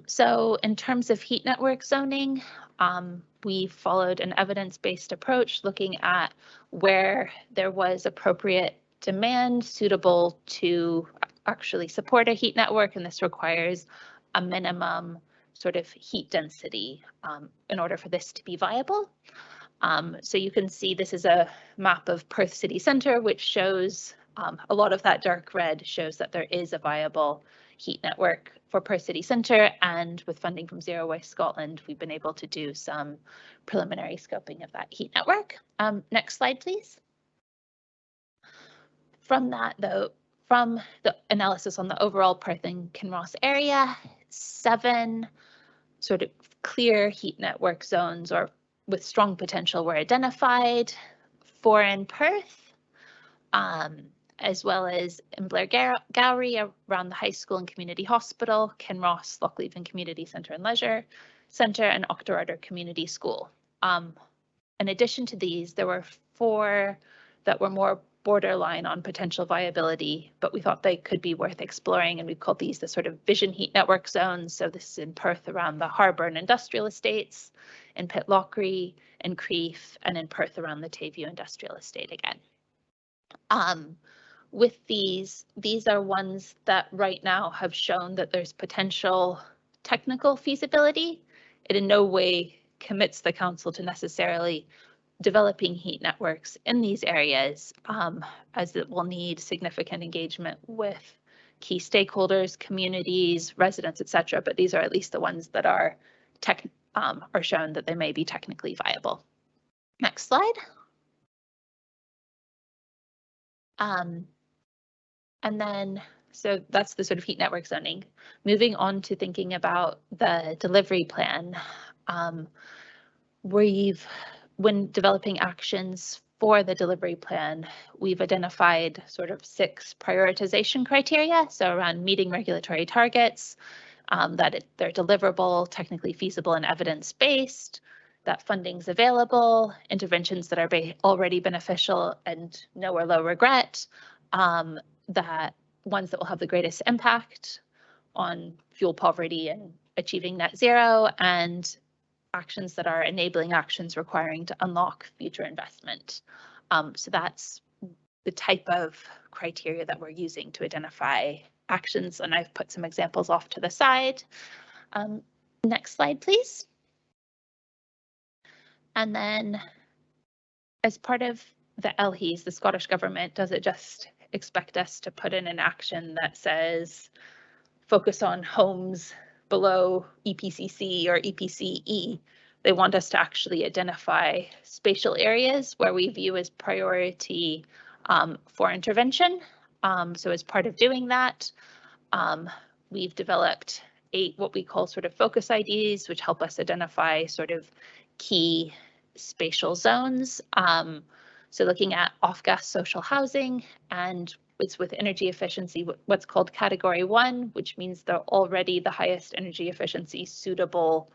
So in terms of heat network zoning, we followed an evidence-based approach looking at where there was appropriate demand suitable to actually support a heat network, and this requires a minimum sort of heat density in order for this to be viable. So you can see this is a map of Perth city centre, which shows a lot of that dark red shows that there is a viable heat network for Perth city centre, and with funding from Zero Waste Scotland, we've been able to do some preliminary scoping of that heat network. Next slide, please. From that, though, from the analysis on the overall Perth and Kinross area, 7 sort of clear heat network zones or with strong potential were identified, 4 in Perth, as well as in Blair Gowrie around the high school and community hospital, Kinross, Lochleven Community Centre and Leisure Centre, and Octorardor Community School. In addition to these, there were 4 that were more borderline on potential viability, but we thought they could be worth exploring, and we've called these the sort of vision heat network zones. So this is in Perth around the harbour and industrial estates, in Pitlochry, in Crieff, and in Perth around the Tayview industrial estate again. With these are ones that right now have shown that there's potential technical feasibility. It in no way commits the council to necessarily developing heat networks in these areas, as it will need significant engagement with key stakeholders, communities, residents, etc. But these are at least the ones that are shown that they may be technically viable. Next slide. And then, so that's the sort of heat network zoning. Moving on to thinking about the delivery plan, when developing actions for the delivery plan, we've identified sort of 6 prioritization criteria. So around meeting regulatory targets, that they're deliverable, technically feasible, and evidence-based, that funding's available, interventions that are already beneficial and no or low regret, that ones that will have the greatest impact on fuel poverty and achieving net zero, and actions that are enabling actions requiring to unlock future investment. So that's the type of criteria that we're using to identify actions, and I've put some examples off to the side. Next slide, please. And then as part of the LHES, the Scottish Government doesn't just expect us to put in an action that says focus on homes below EPCC or EPCE. They want us to actually identify spatial areas where we view as priority for intervention. So as part of doing that, we've developed 8 what we call sort of focus IDs, which help us identify sort of key spatial zones. So looking at off-gas social housing, and it's with energy efficiency, what's called category 1, which means they're already the highest energy efficiency suitable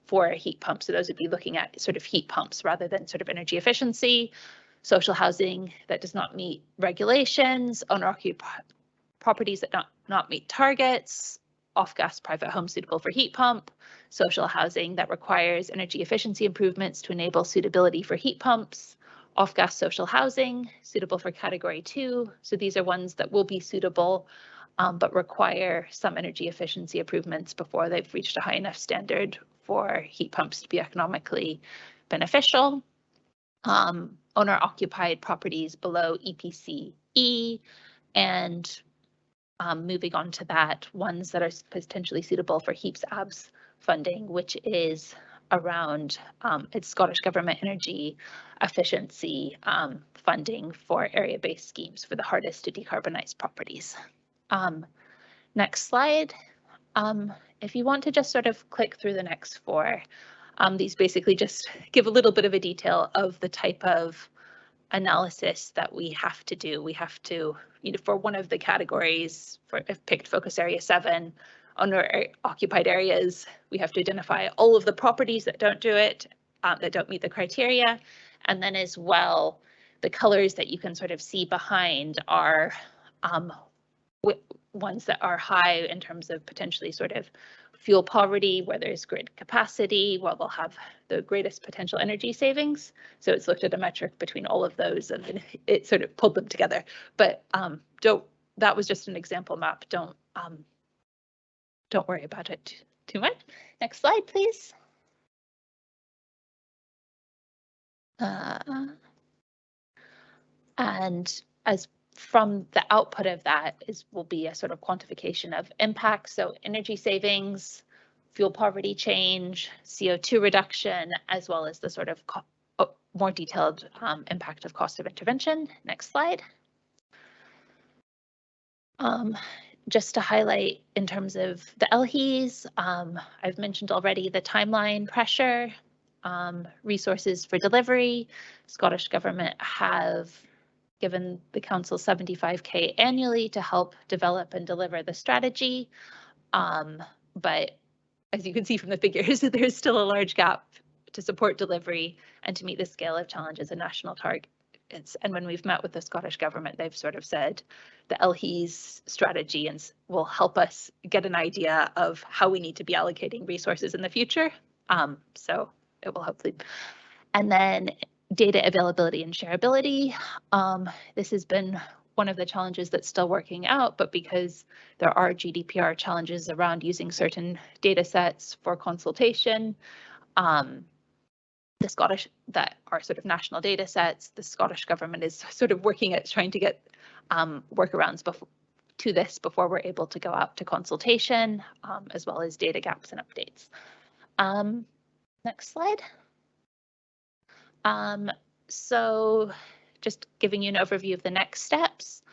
for a heat pump. So those would be looking at sort of heat pumps rather than sort of energy efficiency. Social housing that does not meet regulations, owner-occupied properties that not meet targets, off-gas private home suitable for heat pump, social housing that requires energy efficiency improvements to enable suitability for heat pumps, Off-gas social housing, suitable for category 2. So these are ones that will be suitable, but require some energy efficiency improvements before they've reached a high enough standard for heat pumps to be economically beneficial. Owner-occupied properties below EPC E, and moving on to that, ones that are potentially suitable for HEAPS ABS funding, which is around its Scottish Government energy efficiency funding for area-based schemes for the hardest to decarbonise properties. Next slide. If you want to just sort of click through the next 4, these basically just give a little bit of a detail of the type of analysis that we have to do. We have to, for one of the categories, for if picked focus area 7, owner-occupied areas, we have to identify all of the properties that don't do it, that don't meet the criteria. And then as well, the colors that you can sort of see behind are ones that are high in terms of potentially sort of fuel poverty, where there's grid capacity, where they'll have the greatest potential energy savings. So it's looked at a metric between all of those, and then it sort of pulled them together. But that was just an example map. Don't worry about it too much. Next slide, please. And as from the output of that will be a sort of quantification of impact. So energy savings, fuel poverty change, CO2 reduction, as well as the sort of more detailed impact of cost of intervention. Next slide. Just to highlight in terms of the LHEs, I've mentioned already the timeline pressure, resources for delivery. Scottish Government have given the council 75k annually to help develop and deliver the strategy. But as you can see from the figures, there's still a large gap to support delivery and to meet the scale of challenges and national targets. And when we've met with the Scottish Government, they've sort of said the LHE's strategy will help us get an idea of how we need to be allocating resources in the future. So it will hopefully. And then data availability and shareability. This has been one of the challenges that's still working out, but because there are GDPR challenges around using certain data sets for consultation, that are sort of national data sets, the Scottish Government is sort of working at trying to get workarounds to this before we're able to go out to consultation, as well as data gaps and updates. Next slide. So just giving you an overview of the next steps.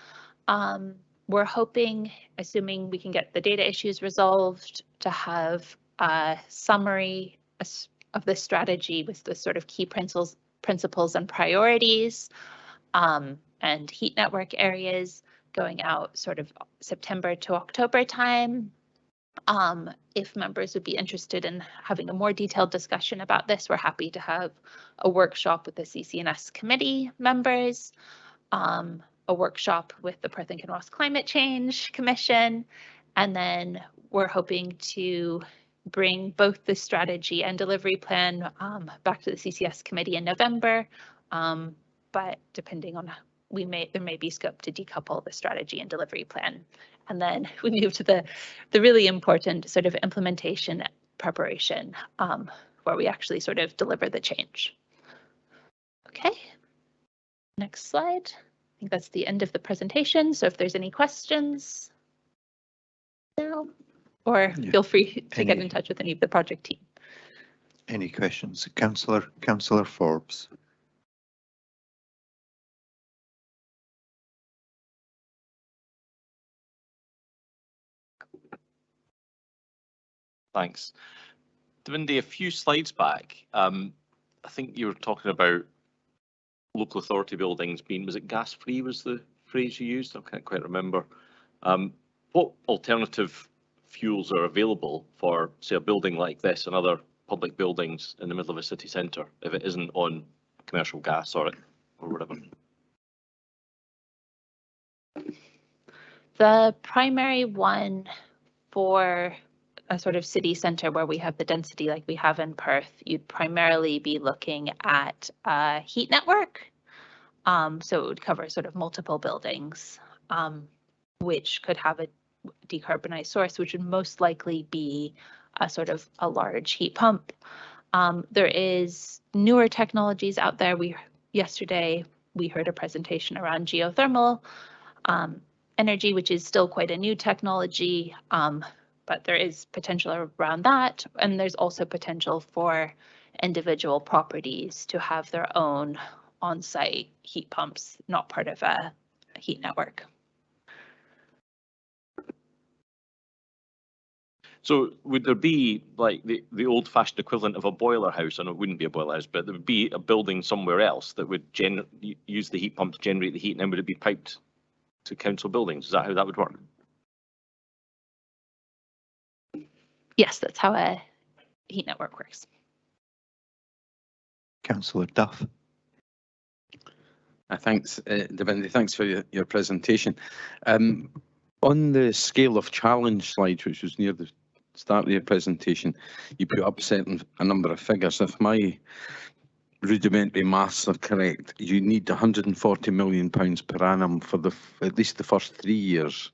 We're hoping, assuming we can get the data issues resolved, to have a summary of the strategy with the sort of key principles and priorities, and heat network areas going out sort of September to October time. If members would be interested in having a more detailed discussion about this, we're happy to have a workshop with the CCNS committee members, a workshop with the Perth and Kinross Climate Change Commission, and then we're hoping to bring both the strategy and delivery plan back to the CCS committee in November, but depending on there may be scope to decouple the strategy and delivery plan. And then we move to the really important sort of implementation preparation, where we actually sort of deliver the change. Okay, next slide. I think that's the end of the presentation. So if there's any questions now, or feel free to get in touch with any of the project team. Any questions? Councillor Forbes. Thanks. Davindy, a few slides back, I think you were talking about local authority buildings being, was it gas free was the phrase you used? I can't quite remember. What alternative fuels are available for, say, a building like this and other public buildings in the middle of a city centre if it isn't on commercial gas or whatever? The primary one for a sort of city centre where we have the density like we have in Perth, you'd primarily be looking at a heat network. So it would cover sort of multiple buildings, which could have a decarbonized source, which would most likely be a sort of a large heat pump. There is newer technologies out there. Yesterday we heard a presentation around geothermal energy, which is still quite a new technology, but there is potential around that. And there's also potential for individual properties to have their own on-site heat pumps, not part of a heat network. So would there be like the old-fashioned equivalent of a boiler house? And it wouldn't be a boiler house, but there would be a building somewhere else that would use the heat pump to generate the heat, and then would it be piped to council buildings? Is that how that would work? Yes, that's how a heat network works. Councillor Duff. Thanks, Devindy. Thanks for your presentation. On the scale of challenge slide, which was near the start of your presentation, you put up a number of figures. If my rudimentary maths are correct, you need £140 million per annum for at least the first 3 years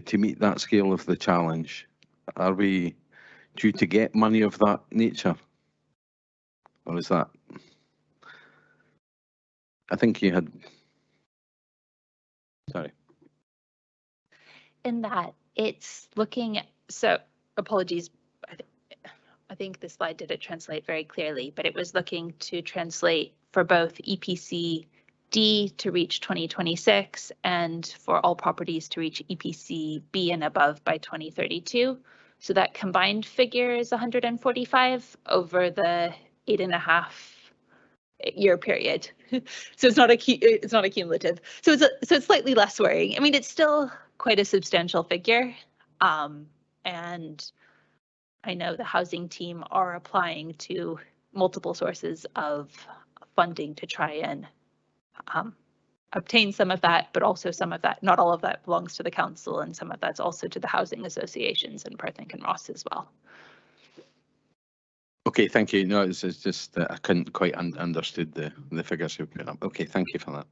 to meet that scale of the challenge. Are we due to get money of that nature? Or is that? I think you had. Sorry. In that it's looking, so apologies, I think the slide didn't translate very clearly, but it was looking to translate for both EPC D to reach 2026 and for all properties to reach EPC B and above by 2032. So that combined figure is 145 over the 8.5-year period. So it's not a cumulative. So it's slightly less worrying. I mean, it's still quite a substantial figure. And I know the housing team are applying to multiple sources of funding to try and obtain some of that, but also some of that, not all of that belongs to the council, and some of that's also to the housing associations in Perth and Kinross as well. Okay, thank you. No, it's just I couldn't quite understood the figures you put up. Okay, thank you for that.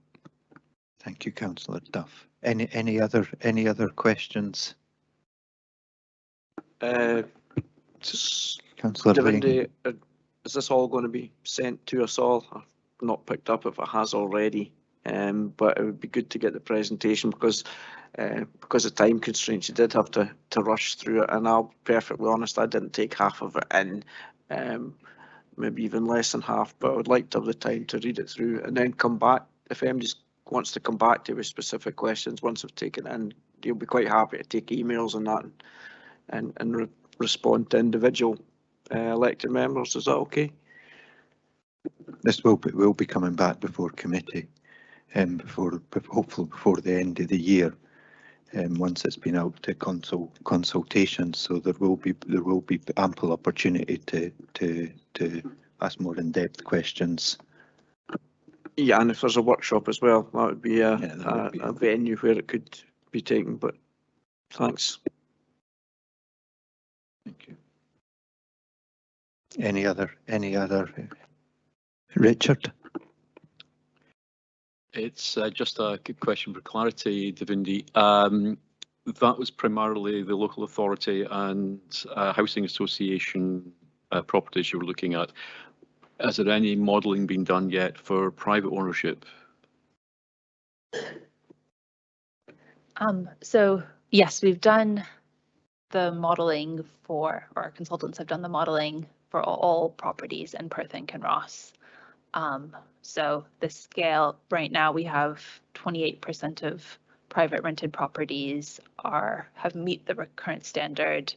Thank you, Councillor Duff. Any other questions? Councillor Devindy, is this all going to be sent to us all? I've not picked up if it has already, but it would be good to get the presentation because of time constraints, you did have to rush through it. And I'll be perfectly honest, I didn't take half of it in, maybe even less than half. But I would like to have the time to read it through and then come back. If MD wants to come back to with specific questions once I've taken it in, you'll be quite happy to take emails and that and respond to individual elected members. Is that okay? This will be coming back before committee, hopefully before the end of the year, once it's been out to consultation. So there will be ample opportunity to ask more in-depth questions. Yeah, and if there's a workshop as well, that would be a venue where it could be taken. But thanks. Thank you. Any other? Richard? It's just a good question for clarity, Devindy. That was primarily the local authority and housing association properties you were looking at. Has there any modelling been done yet for private ownership? So yes, we've done the modelling or our consultants have done the modelling for all properties in Perth and Kinross. So the scale right now, we have 28% of private rented properties have meet the current standard,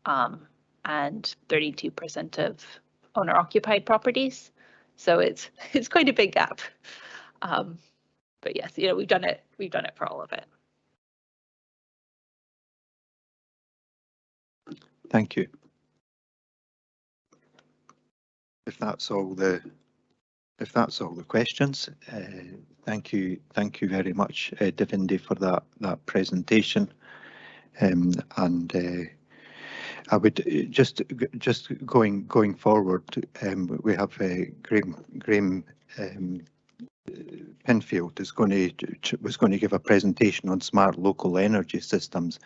and 32% of owner occupied properties. So it's quite a big gap. But yes, we've done it for all of it. Thank you. If that's all the questions, thank you very much, Devindy, for that presentation. And I would just going forward, we have Graham Pinfield was going to give a presentation on smart local energy systems,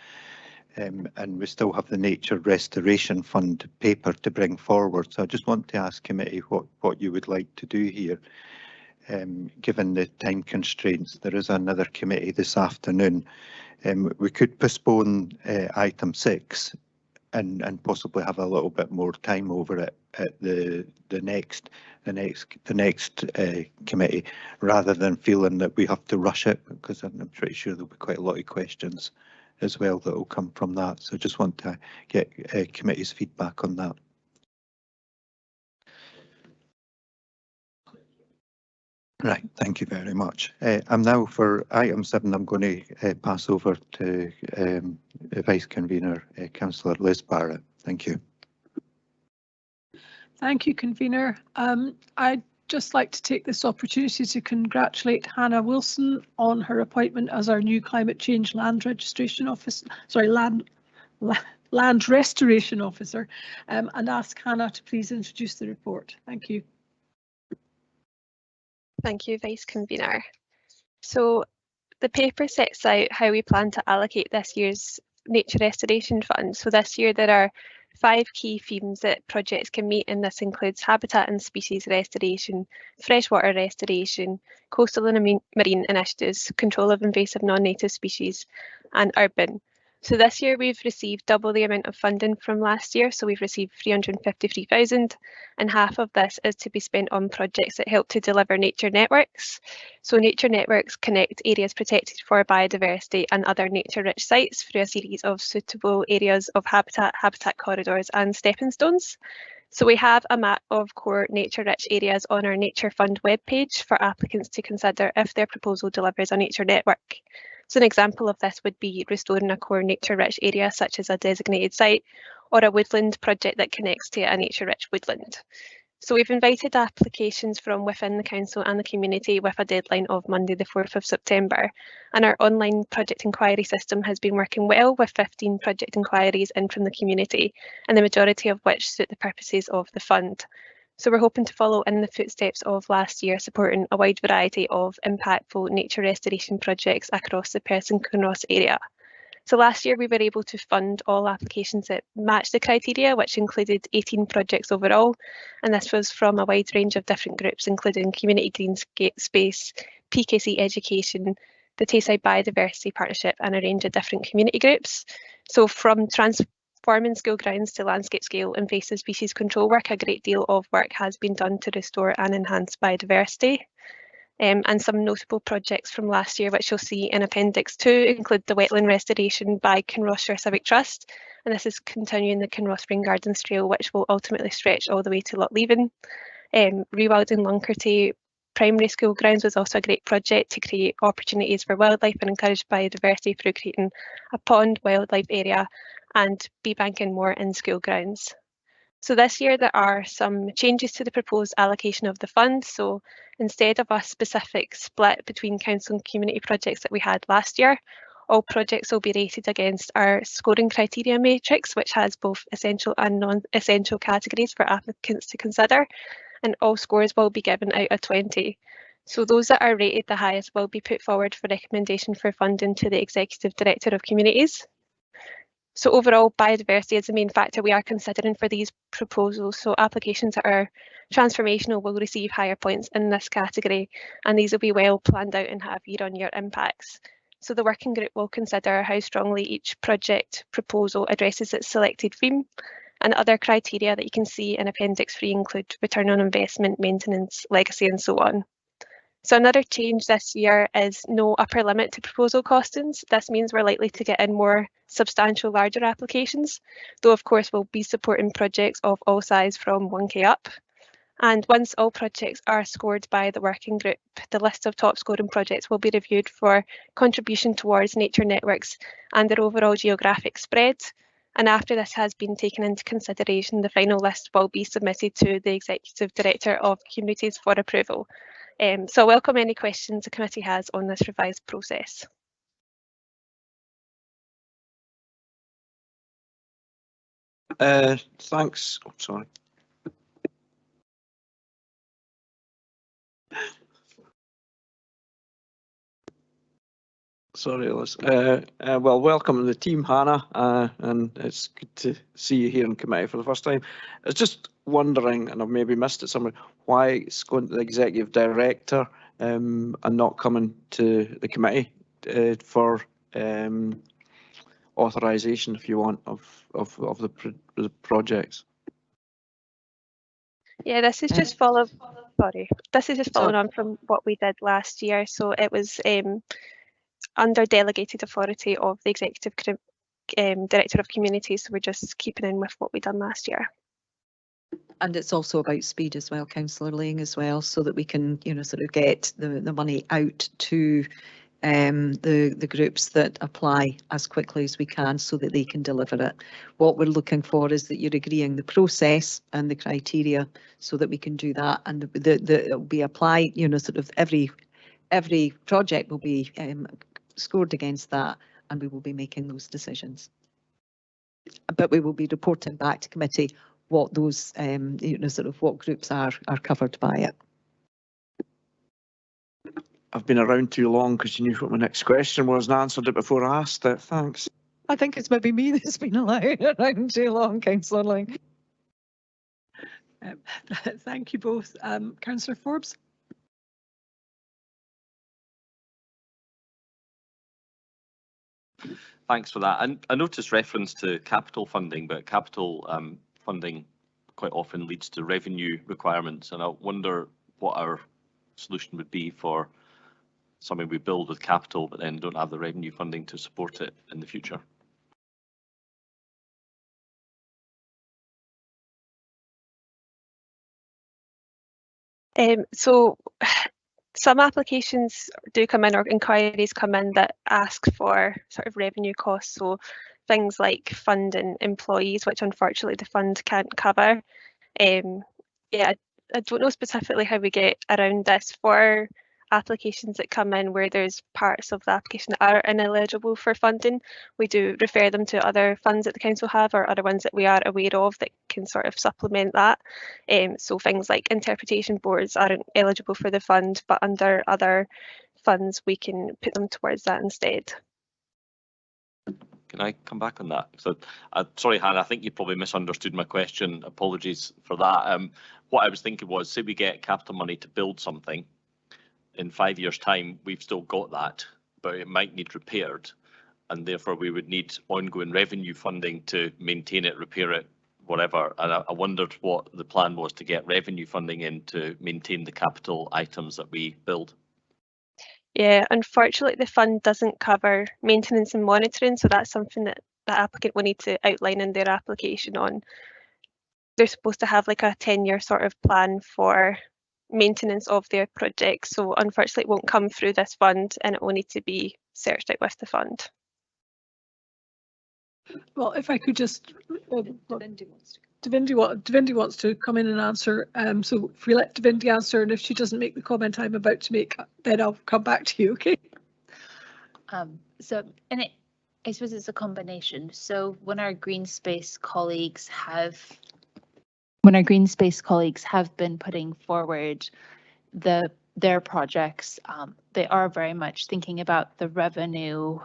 and we still have the Nature Restoration Fund paper to bring forward. So I just want to ask committee what you would like to do here. Given the time constraints, there is another committee this afternoon. We could postpone item 6 and possibly have a little bit more time over it at the next committee, rather than feeling that we have to rush it, because I'm pretty sure there'll be quite a lot of questions as well that will come from that. So just want to get committee's feedback on that. Right, thank you very much. I'm now for item 7. I'm going to pass over to Vice Convener Councillor Liz Barrett. Thank you. Thank you, Convener. I'd just like to take this opportunity to congratulate Hannah Wilson on her appointment as our new Climate Change Land Registration Officer, sorry, Land Restoration Officer, and ask Hannah to please introduce the report. Thank you. Thank you, Vice Convener. So the paper sets out how we plan to allocate this year's Nature Restoration Fund. So this year there are 5 key themes that projects can meet, and this includes habitat and species restoration, freshwater restoration, coastal and marine initiatives, control of invasive non-native species, and urban. So this year we've received double the amount of funding from last year, so we've received 353,000, and half of this is to be spent on projects that help to deliver nature networks. So nature networks connect areas protected for biodiversity and other nature-rich sites through a series of suitable areas of habitat corridors and stepping stones. So we have a map of core nature-rich areas on our Nature Fund webpage for applicants to consider if their proposal delivers a nature network. So an example of this would be restoring a core nature-rich area such as a designated site, or a woodland project that connects to a nature-rich woodland. So we've invited applications from within the council and the community with a deadline of Monday the 4th of September. And our online project inquiry system has been working well, with 15 project inquiries in from the community, and the majority of which suit the purposes of the fund. So we're hoping to follow in the footsteps of last year, supporting a wide variety of impactful nature restoration projects across the Perth and Kinross area. So last year we were able to fund all applications that matched the criteria, which included 18 projects overall, and this was from a wide range of different groups, including Community Green Space, PKC Education, the Tayside Biodiversity Partnership, and a range of different community groups. So from transforming school grounds to landscape scale invasive species control work, a great deal of work has been done to restore and enhance biodiversity. And some notable projects from last year, which you'll see in Appendix 2, include the wetland restoration by Kinross Shire Civic Trust, and this is continuing the Kinross Spring Gardens Trail, which will ultimately stretch all the way to Lochleven. Rewilding Lunkerty Primary School grounds was also a great project to create opportunities for wildlife and encourage biodiversity through creating a pond wildlife area and bee banking more in school grounds. So this year there are some changes to the proposed allocation of the fund. So instead of a specific split between council and community projects that we had last year, all projects will be rated against our scoring criteria matrix, which has both essential and non-essential categories for applicants to consider, and all scores will be given out of 20. So those that are rated the highest will be put forward for recommendation for funding to the Executive Director of Communities. So overall, biodiversity is the main factor we are considering for these proposals. So applications that are transformational will receive higher points in this category, and these will be well planned out and have year-on-year impacts. So the working group will consider how strongly each project proposal addresses its selected theme, and other criteria that you can see in Appendix 3 include return on investment, maintenance, legacy, and so on. So another change this year is no upper limit to proposal costings. This means we're likely to get in more substantial larger applications, though of course we'll be supporting projects of all size from 1k up. And once all projects are scored by the working group, the list of top scoring projects will be reviewed for contribution towards nature networks and their overall geographic spread. And after this has been taken into consideration, the final list will be submitted to the Executive Director of Communities for approval. So I welcome any questions the committee has on this revised process. Thanks. Oh, sorry. Sorry, Liz. Well, welcome to the team, Hannah, and it's good to see you here in committee for the first time. I was just wondering, and I've maybe missed it somewhere, why it's going to the executive director and not coming to the committee for authorisation, if you want, of the projects. Yeah, this is just This is just following on from what we did last year. So it was under delegated authority of the executive director of communities. So we're just keeping in with what we done last year. And it's also about speed as well, Councillor Lang, as well, so that we can, you know, sort of get the money out to the groups that apply as quickly as we can so that they can deliver it. What we're looking for is that you're agreeing the process and the criteria so that we can do that, and it'll be applied, you know, sort of every project will be scored against that, and we will be making those decisions. But we will be reporting back to committee what those, you know, sort of what groups are covered by it. I've been around too long because you knew what my next question was and answered it before I asked it. Thanks. I think it's maybe me that's been around too long, Councillor Lang. Thank you both. Councillor Forbes. Thanks for that. And I noticed reference to capital funding, but capital funding quite often leads to revenue requirements. And I wonder what our solution would be for something we build with capital, but then don't have the revenue funding to support it in the future. So some applications do come in, or inquiries come in, that ask for sort of revenue costs. So things like funding employees, which unfortunately the fund can't cover. Yeah, I don't know specifically how we get around this. For applications that come in where there's parts of the application that are ineligible for funding, we do refer them to other funds that the council have, or other ones that we are aware of that can sort of supplement that. So things like interpretation boards aren't eligible for the fund, but under other funds we can put them towards that instead. Can I come back on that? So, sorry, Hannah, I think you probably misunderstood my question. Apologies for that. What I was thinking was, say we get capital money to build something. In 5 years' time, we've still got that, but it might need repaired, and therefore we would need ongoing revenue funding to maintain it, repair it, whatever. And I wondered what the plan was to get revenue funding in to maintain the capital items that we build. Yeah, unfortunately the fund doesn't cover maintenance and monitoring, so that's something that the applicant will need to outline in their application on. They're supposed to have like a 10-year sort of plan for maintenance of their projects, so unfortunately it won't come through this fund, and it will need to be searched out with the fund. Well, if I could just, Davindi wants to come in and answer. So if we let Davindi answer, and if she doesn't make the comment I'm about to make, then I'll come back to you. Okay. So, and I suppose it's a combination. So when our green space colleagues have been putting forward their projects, they are very much thinking about the revenue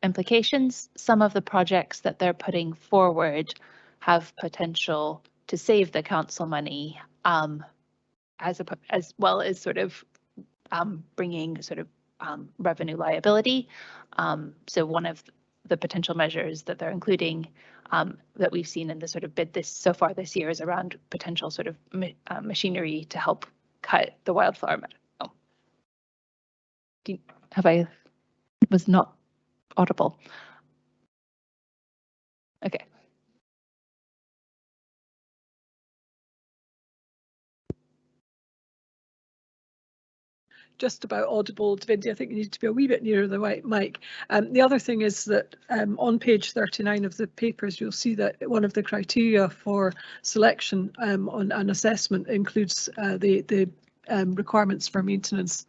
implications. Some of the projects that they're putting forward have potential to save the council money, as well as sort of bringing sort of revenue liability. So one of the potential measures that they're including, that we've seen in the sort of bid so far this year, is around potential sort of machinery to help cut the wildflower meadow. Was not audible. Okay. Just about audible, Davindi. I think you need to be a wee bit nearer the white mic. The other thing is that on page 39 of the papers, you'll see that one of the criteria for selection on an assessment includes the requirements for maintenance,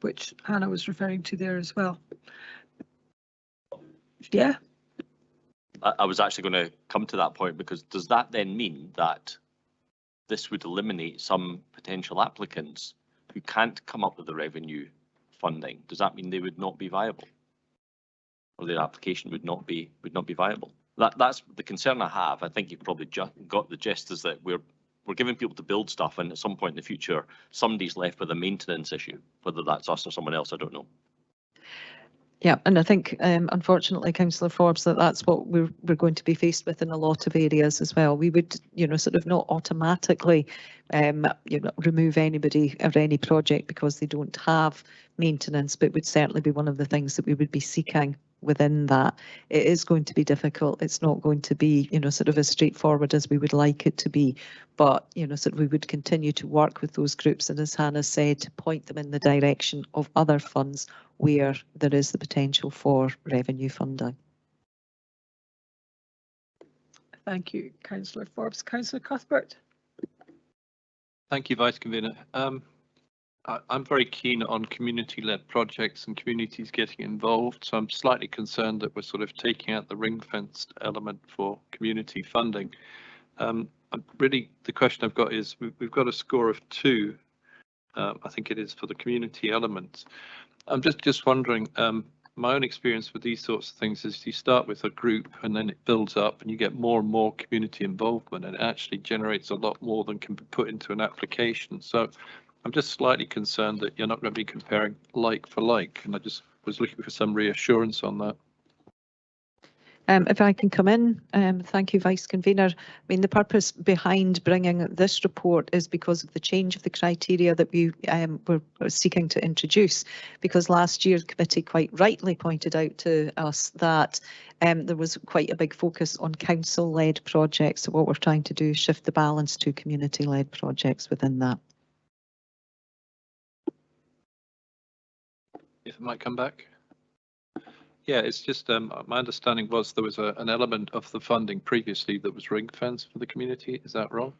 which Hannah was referring to there as well. Yeah. I was actually going to come to that point, because does that then mean that this would eliminate some potential applicants who can't come up with the revenue funding, does that mean they would not be viable? Or their application would not be viable? That's the concern I have. I think you've probably got the gist, is that we're giving people to build stuff, and at some point in the future, somebody's left with a maintenance issue, whether that's us or someone else, I don't know. Yeah, and I think, unfortunately, Councillor Forbes, that's what we're going to be faced with in a lot of areas as well. We would, sort of not automatically, remove anybody or any project because they don't have maintenance, but would certainly be one of the things that we would be seeking within that. It is going to be difficult. It's not going to be, sort of as straightforward as we would like it to be. But, sort of we would continue to work with those groups, and as Hannah said, to point them in the direction of other funds where there is the potential for revenue funding. Thank you, Councillor Forbes. Councillor Cuthbert. Thank you, Vice Convener. I'm very keen on community-led projects and communities getting involved, so I'm slightly concerned that we're sort of taking out the ring-fenced element for community funding. Really, the question I've got is, we've got a score of 2, I think it is, for the community element. I'm just wondering, my own experience with these sorts of things is you start with a group and then it builds up and you get more and more community involvement, and it actually generates a lot more than can be put into an application. So I'm just slightly concerned that you're not going to be comparing like for like, and I just was looking for some reassurance on that. If I can come in, thank you, Vice Convener. I mean, the purpose behind bringing this report is because of the change of the criteria that we were seeking to introduce, because last year the committee quite rightly pointed out to us that there was quite a big focus on council-led projects. So what we're trying to do is shift the balance to community-led projects within that. If it might come back. Yeah, it's just my understanding was there was an element of the funding previously that was ring fenced for the community. Is that wrong?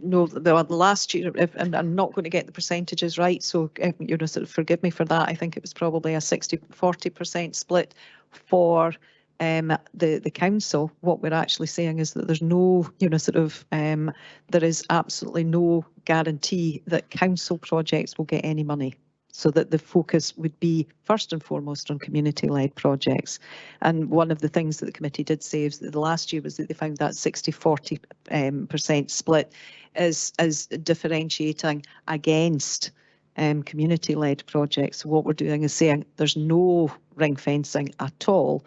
No, the last year, and I'm not going to get the percentages right, so sort of forgive me for that. I think it was probably a 60-40% split for the council. What we're actually saying is that there's no, there is absolutely no guarantee that council projects will get any money. So that the focus would be first and foremost on community-led projects. And one of the things that the committee did say is that the last year was that they found that 60-40% split as differentiating against community-led projects. So what we're doing is saying there's no ring fencing at all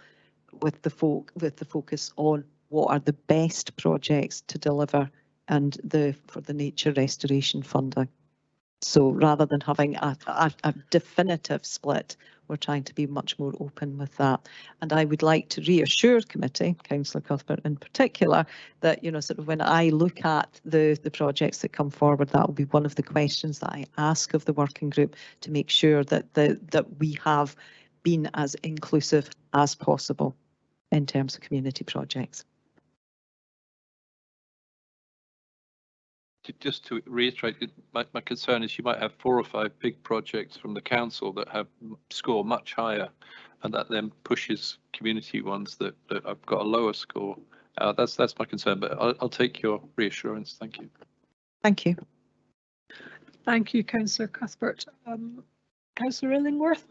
with the focus on what are the best projects to deliver and for the nature restoration funding. So rather than having a definitive split, we're trying to be much more open with that. And I would like to reassure committee, Councillor Cuthbert in particular, that sort of when I look at the projects that come forward, that will be one of the questions that I ask of the working group, to make sure that that we have been as inclusive as possible in terms of community projects. Just to reiterate, my concern is you might have 4 or 5 big projects from the council that have score much higher, and that then pushes community ones that have got a lower score. That's my concern, but I'll take your reassurance. Thank you. Thank you. Thank you, Councillor Cuthbert. Councillor Illingworth.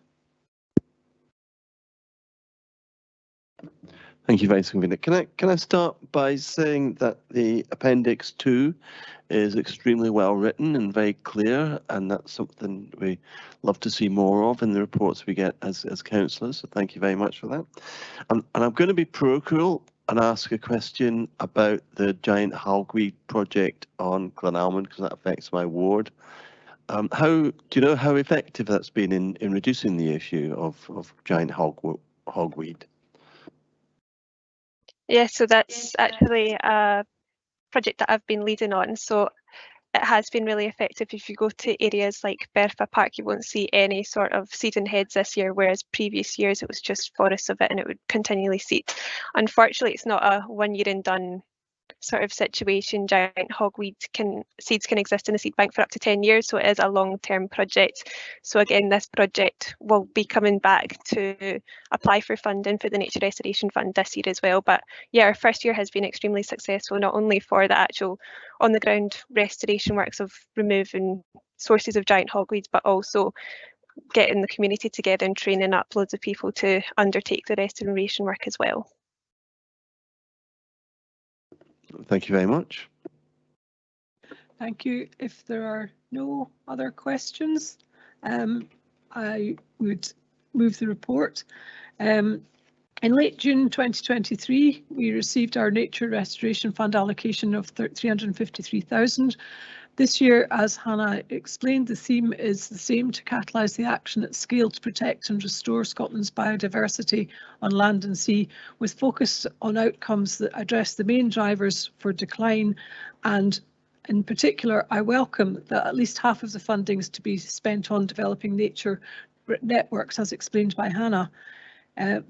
Thank you, Vice Convener. Can I start by saying that the Appendix 2 is extremely well written and very clear, and that's something we love to see more of in the reports we get as councillors. So thank you very much for that. And I'm going to be parochial and ask a question about the giant hogweed project on Glenalmond, because that affects my ward. Do you know how effective that's been in reducing the issue of giant hogweed? Yeah, so that's actually a project that I've been leading on. So it has been really effective. If you go to areas like Bertha Park, you won't see any sort of seeding heads this year, whereas previous years it was just forests of it and it would continually seed. Unfortunately, it's not a 1 year and done sort of situation. Giant hogweed seeds can exist in the seed bank for up to 10 years, so it is a long-term project. So again, this project will be coming back to apply for funding for the Nature Restoration Fund this year as well. But yeah, our first year has been extremely successful, not only for the actual on-the-ground restoration works of removing sources of giant hogweeds, but also getting the community together and training up loads of people to undertake the restoration work as well. Thank you very much. Thank you. If there are no other questions, I would move the report. In late June 2023, we received our Nature Restoration Fund allocation of 353,000. This year, as Hannah explained, the theme is the same: to catalyse the action at scale to protect and restore Scotland's biodiversity on land and sea, with focus on outcomes that address the main drivers for decline. And in particular, I welcome that at least half of the funding is to be spent on developing nature networks, as explained by Hannah.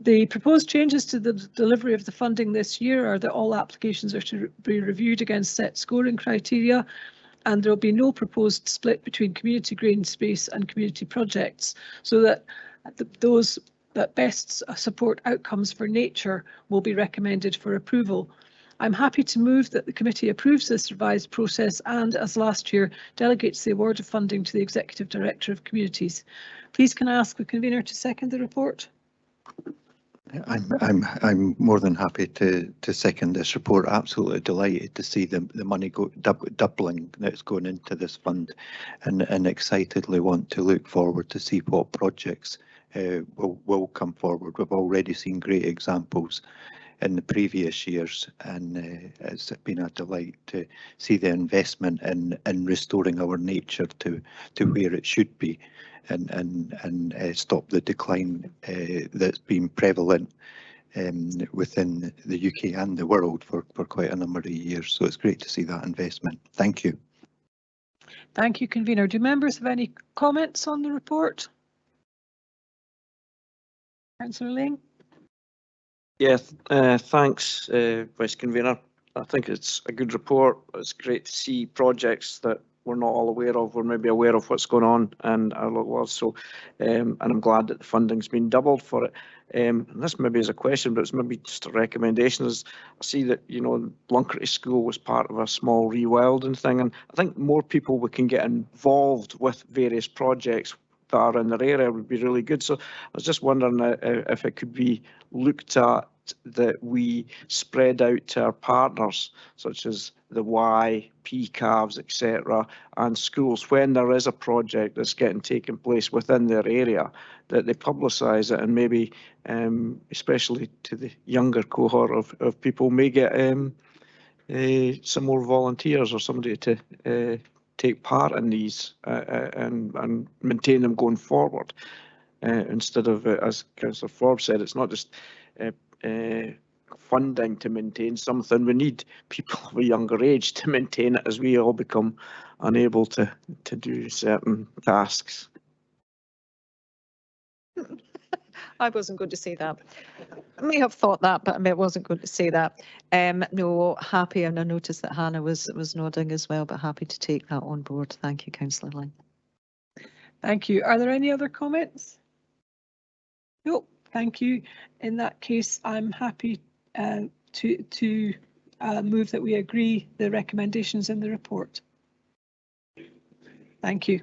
The proposed changes to the delivery of the funding this year are that all applications are to be reviewed against set scoring criteria, and there will be no proposed split between community green space and community projects, so that those that best support outcomes for nature will be recommended for approval. I'm happy to move that the committee approves this revised process and, as last year, delegates the award of funding to the Executive Director of Communities. Please can I ask the convener to second the report? I'm more than happy to second this report. Absolutely delighted to see the money doubling that's going into this fund, and excitedly want to look forward to see what projects will come forward. We've already seen great examples in the previous years, and it's been a delight to see the investment in restoring our nature to where it should be, and stop the decline that's been prevalent within the UK and the world for quite a number of years. So it's great to see that investment. Thank you. Thank you, convener. Do members have any comments on the report? Councillor Lane? Yes, thanks, Vice Convener. I think it's a good report. It's great to see projects that we're not all aware of. We're maybe aware of what's going on in our local world. So, and I'm glad that the funding's been doubled for it. This maybe is a question, but it's maybe just a recommendation. Is I see that, you know, Lunkerty School was part of a small rewilding thing, and I think more people we can get involved with various projects that are in their area would be really good. So I was just wondering if it could be looked at that we spread out to our partners, such as the Y, PCAVs, etc., and schools, when there is a project that's taking place within their area, that they publicise it, and maybe, especially to the younger cohort of people, may get some more volunteers or somebody to take part in these and maintain them going forward, instead of, as Councillor Forbes said, it's not just funding to maintain something. We need people of a younger age to maintain it, as we all become unable to do certain tasks. I wasn't going to say that. I may have thought that, but I wasn't going to say that. No, happy, and I noticed that Hannah was nodding as well, but happy to take that on board. Thank you, Councillor Lynn. Thank you. Are there any other comments? No, thank you. In that case, I'm happy to move that we agree the recommendations in the report. Thank you.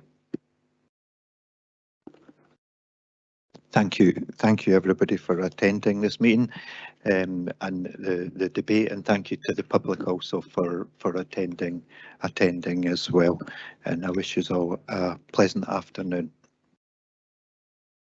Thank you everybody for attending this meeting and the debate, and thank you to the public also for attending as well. And I wish you all a pleasant afternoon.